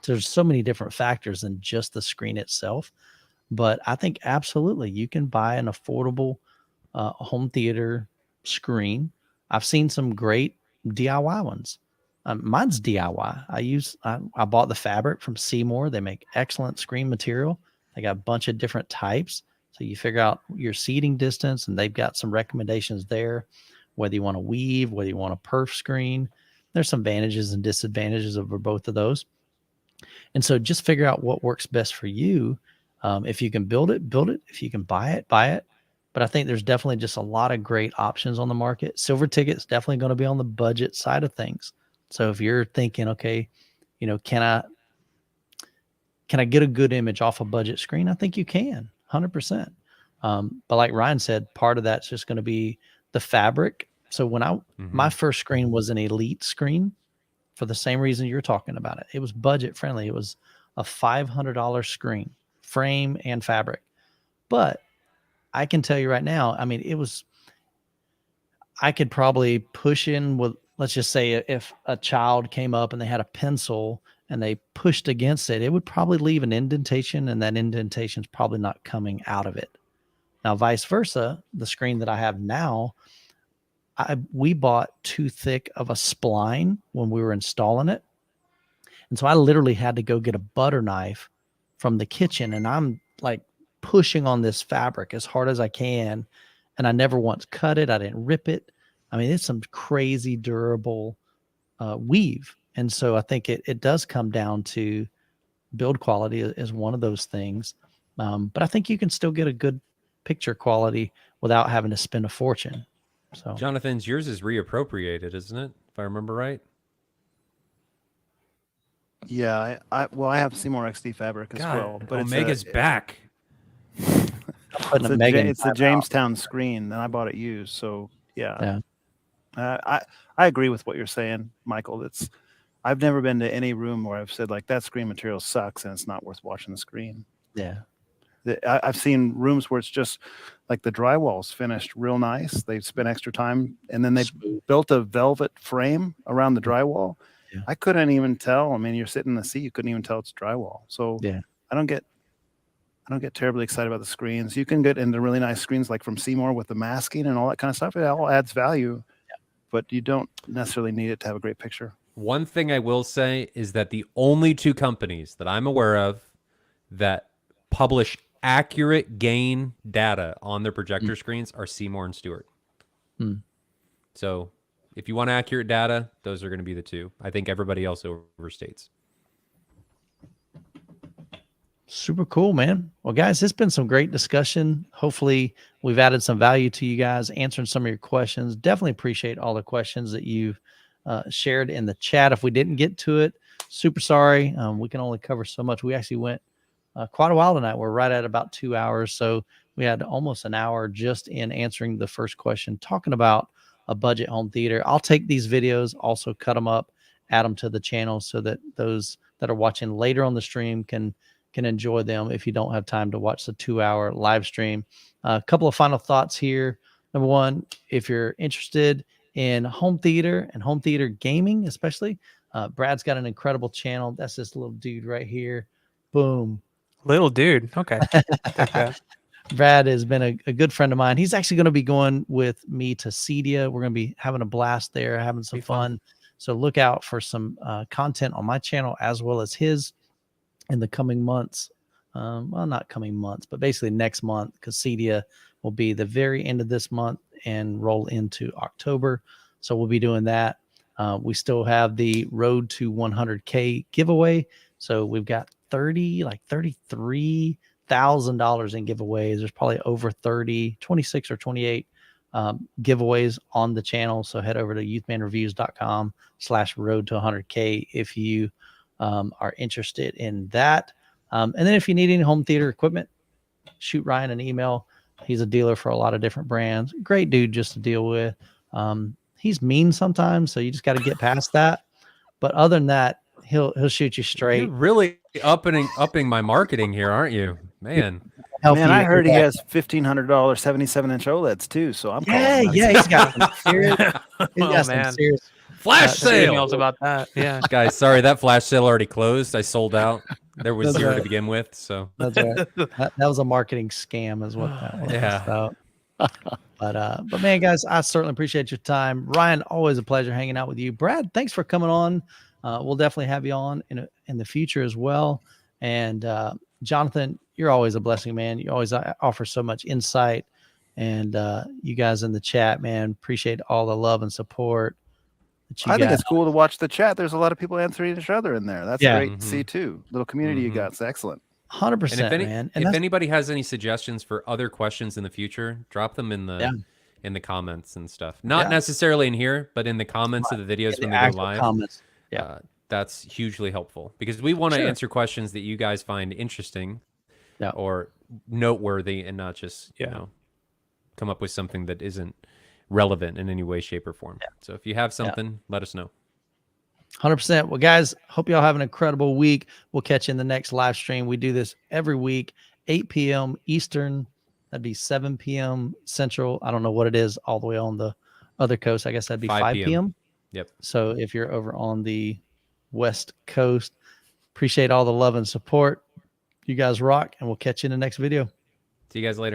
So there's so many different factors than just the screen itself. But I think absolutely you can buy an affordable home theater screen. I've seen some great DIY ones. Mine's DIY. I bought the fabric from Seymour. They make excellent screen material. They got a bunch of different types. So you figure out your seating distance, and they've got some recommendations there, whether you want to weave, whether you want a perf screen. There's some advantages and disadvantages over both of those. And so just figure out what works best for you. If you can build it, build it. If you can buy it, buy it. But I think there's definitely just a lot of great options on the market. Silver Ticket is definitely going to be on the budget side of things. So if you're thinking, okay, you know, can I get a good image off a budget screen? I think you can, 100%. But like Ryan said, part of that's just going to be the fabric. So when my first screen was an Elite screen, for the same reason you're talking about it. It was budget friendly. It was a $500 screen, frame and fabric. But I can tell you right now, I mean, I could probably push in with, let's just say if a child came up and they had a pencil and they pushed against it, it would probably leave an indentation, and that indentation is probably not coming out of it. Now, vice versa, the screen that I have now, we bought too thick of a spline when we were installing it. And so I literally had to go get a butter knife from the kitchen, and I'm like pushing on this fabric as hard as I can. And I never once cut it. I didn't rip it. I mean, it's some crazy durable weave. And so I think it does come down to build quality is one of those things. But I think you can still get a good picture quality without having to spend a fortune. So Jonathan's, yours is reappropriated, isn't it? If I remember right. Yeah, I have Seymour XD fabric as well, but Omega's back. it's the Jamestown screen, and I bought it used. So yeah. I agree with what you're saying, Michael. I've never been to any room where I've said like that screen material sucks and it's not worth watching the screen. Yeah. I've seen rooms where it's just like the drywall's finished real nice. They spent extra time, and then they built a velvet frame around the drywall. Yeah. I couldn't even tell. I mean, you're sitting in the seat, you couldn't even tell it's drywall. So yeah, I don't get terribly excited about the screens. You can get into really nice screens like from Seymour with the masking and all that kind of stuff. It all adds value, but you don't necessarily need it to have a great picture. One thing I will say is that the only two companies that I'm aware of that publish accurate gain data on their projector screens are Seymour and Stewart. So if you want accurate data, those are going to be the two. I think everybody else overstates. Super cool, man. Well, guys, it's been some great discussion. Hopefully we've added some value to you guys, answering some of your questions. Definitely appreciate all the questions that you've shared in the chat. If we didn't get to it, super sorry. We can only cover so much. We actually went quite a while tonight. We're right at about 2 hours. So we had almost an hour just in answering the first question, talking about a budget home theater. I'll take these videos, also cut them up, add them to the channel so that those that are watching later on the stream can enjoy them if you don't have time to watch the 2-hour live stream. A couple of final thoughts here. Number one, if you're interested in home theater and home theater gaming, especially, Brad's got an incredible channel. That's this little dude right here. Boom. Little dude. Okay. Brad has been a good friend of mine. He's actually going to be going with me to Cedia. We're going to be having a blast there, having some fun. So look out for some content on my channel as well as his in the coming months. Well, not coming months, but basically next month, because Cedia will be the very end of this month and roll into October. So we'll be doing that. We still have the Road to 100K giveaway. So we've got $33,000 in giveaways. There's probably over 26 or 28 giveaways on the channel. So head over to youthmanreviews.com/road to 100K if you are interested in that. And then if you need any home theater equipment, shoot Ryan an email. He's a dealer for a lot of different brands. Great dude just to deal with. He's mean sometimes, so you just got to get past that. But other than that, he'll shoot you straight. You're really upping my marketing here, aren't you, man? Man, I heard he has $1,500 77-inch OLEDs too. So I'm calling he's got some serious. He's got some serious flash sale emails about that. Yeah, guys, sorry that flash sale already closed. I sold out. There was zero to begin with, so that's right. That was a marketing scam, is what that was. Yeah. So, but man, guys, I certainly appreciate your time. Ryan, always a pleasure hanging out with you. Brad, thanks for coming on. We'll definitely have you on in the future as well. And Jonathan, you're always a blessing, man. You always offer so much insight. And you guys in the chat, man, appreciate all the love and support. I think it's cool to watch the chat. There's a lot of people answering each other in there. That's great to see too. Little community you got. It's excellent. 100%, man. And if anybody has any suggestions for other questions in the future, drop them in the comments and stuff. Not necessarily in here, but in the comments of the videos when they go live. Comments. That's hugely helpful because we want to answer questions that you guys find interesting or noteworthy, and not just you know, come up with something that isn't relevant in any way, shape, or form. So if you have something, let us know. 100%. Well, guys, hope y'all have an incredible week. We'll catch you in the next live stream. We do this every week, 8 p.m. Eastern. That'd be 7 p.m. Central. I don't know what it is all the way on the other coast. I guess that'd be 5 p.m. Yep. So if you're over on the West Coast, appreciate all the love and support. You guys rock, and we'll catch you in the next video. See you guys later.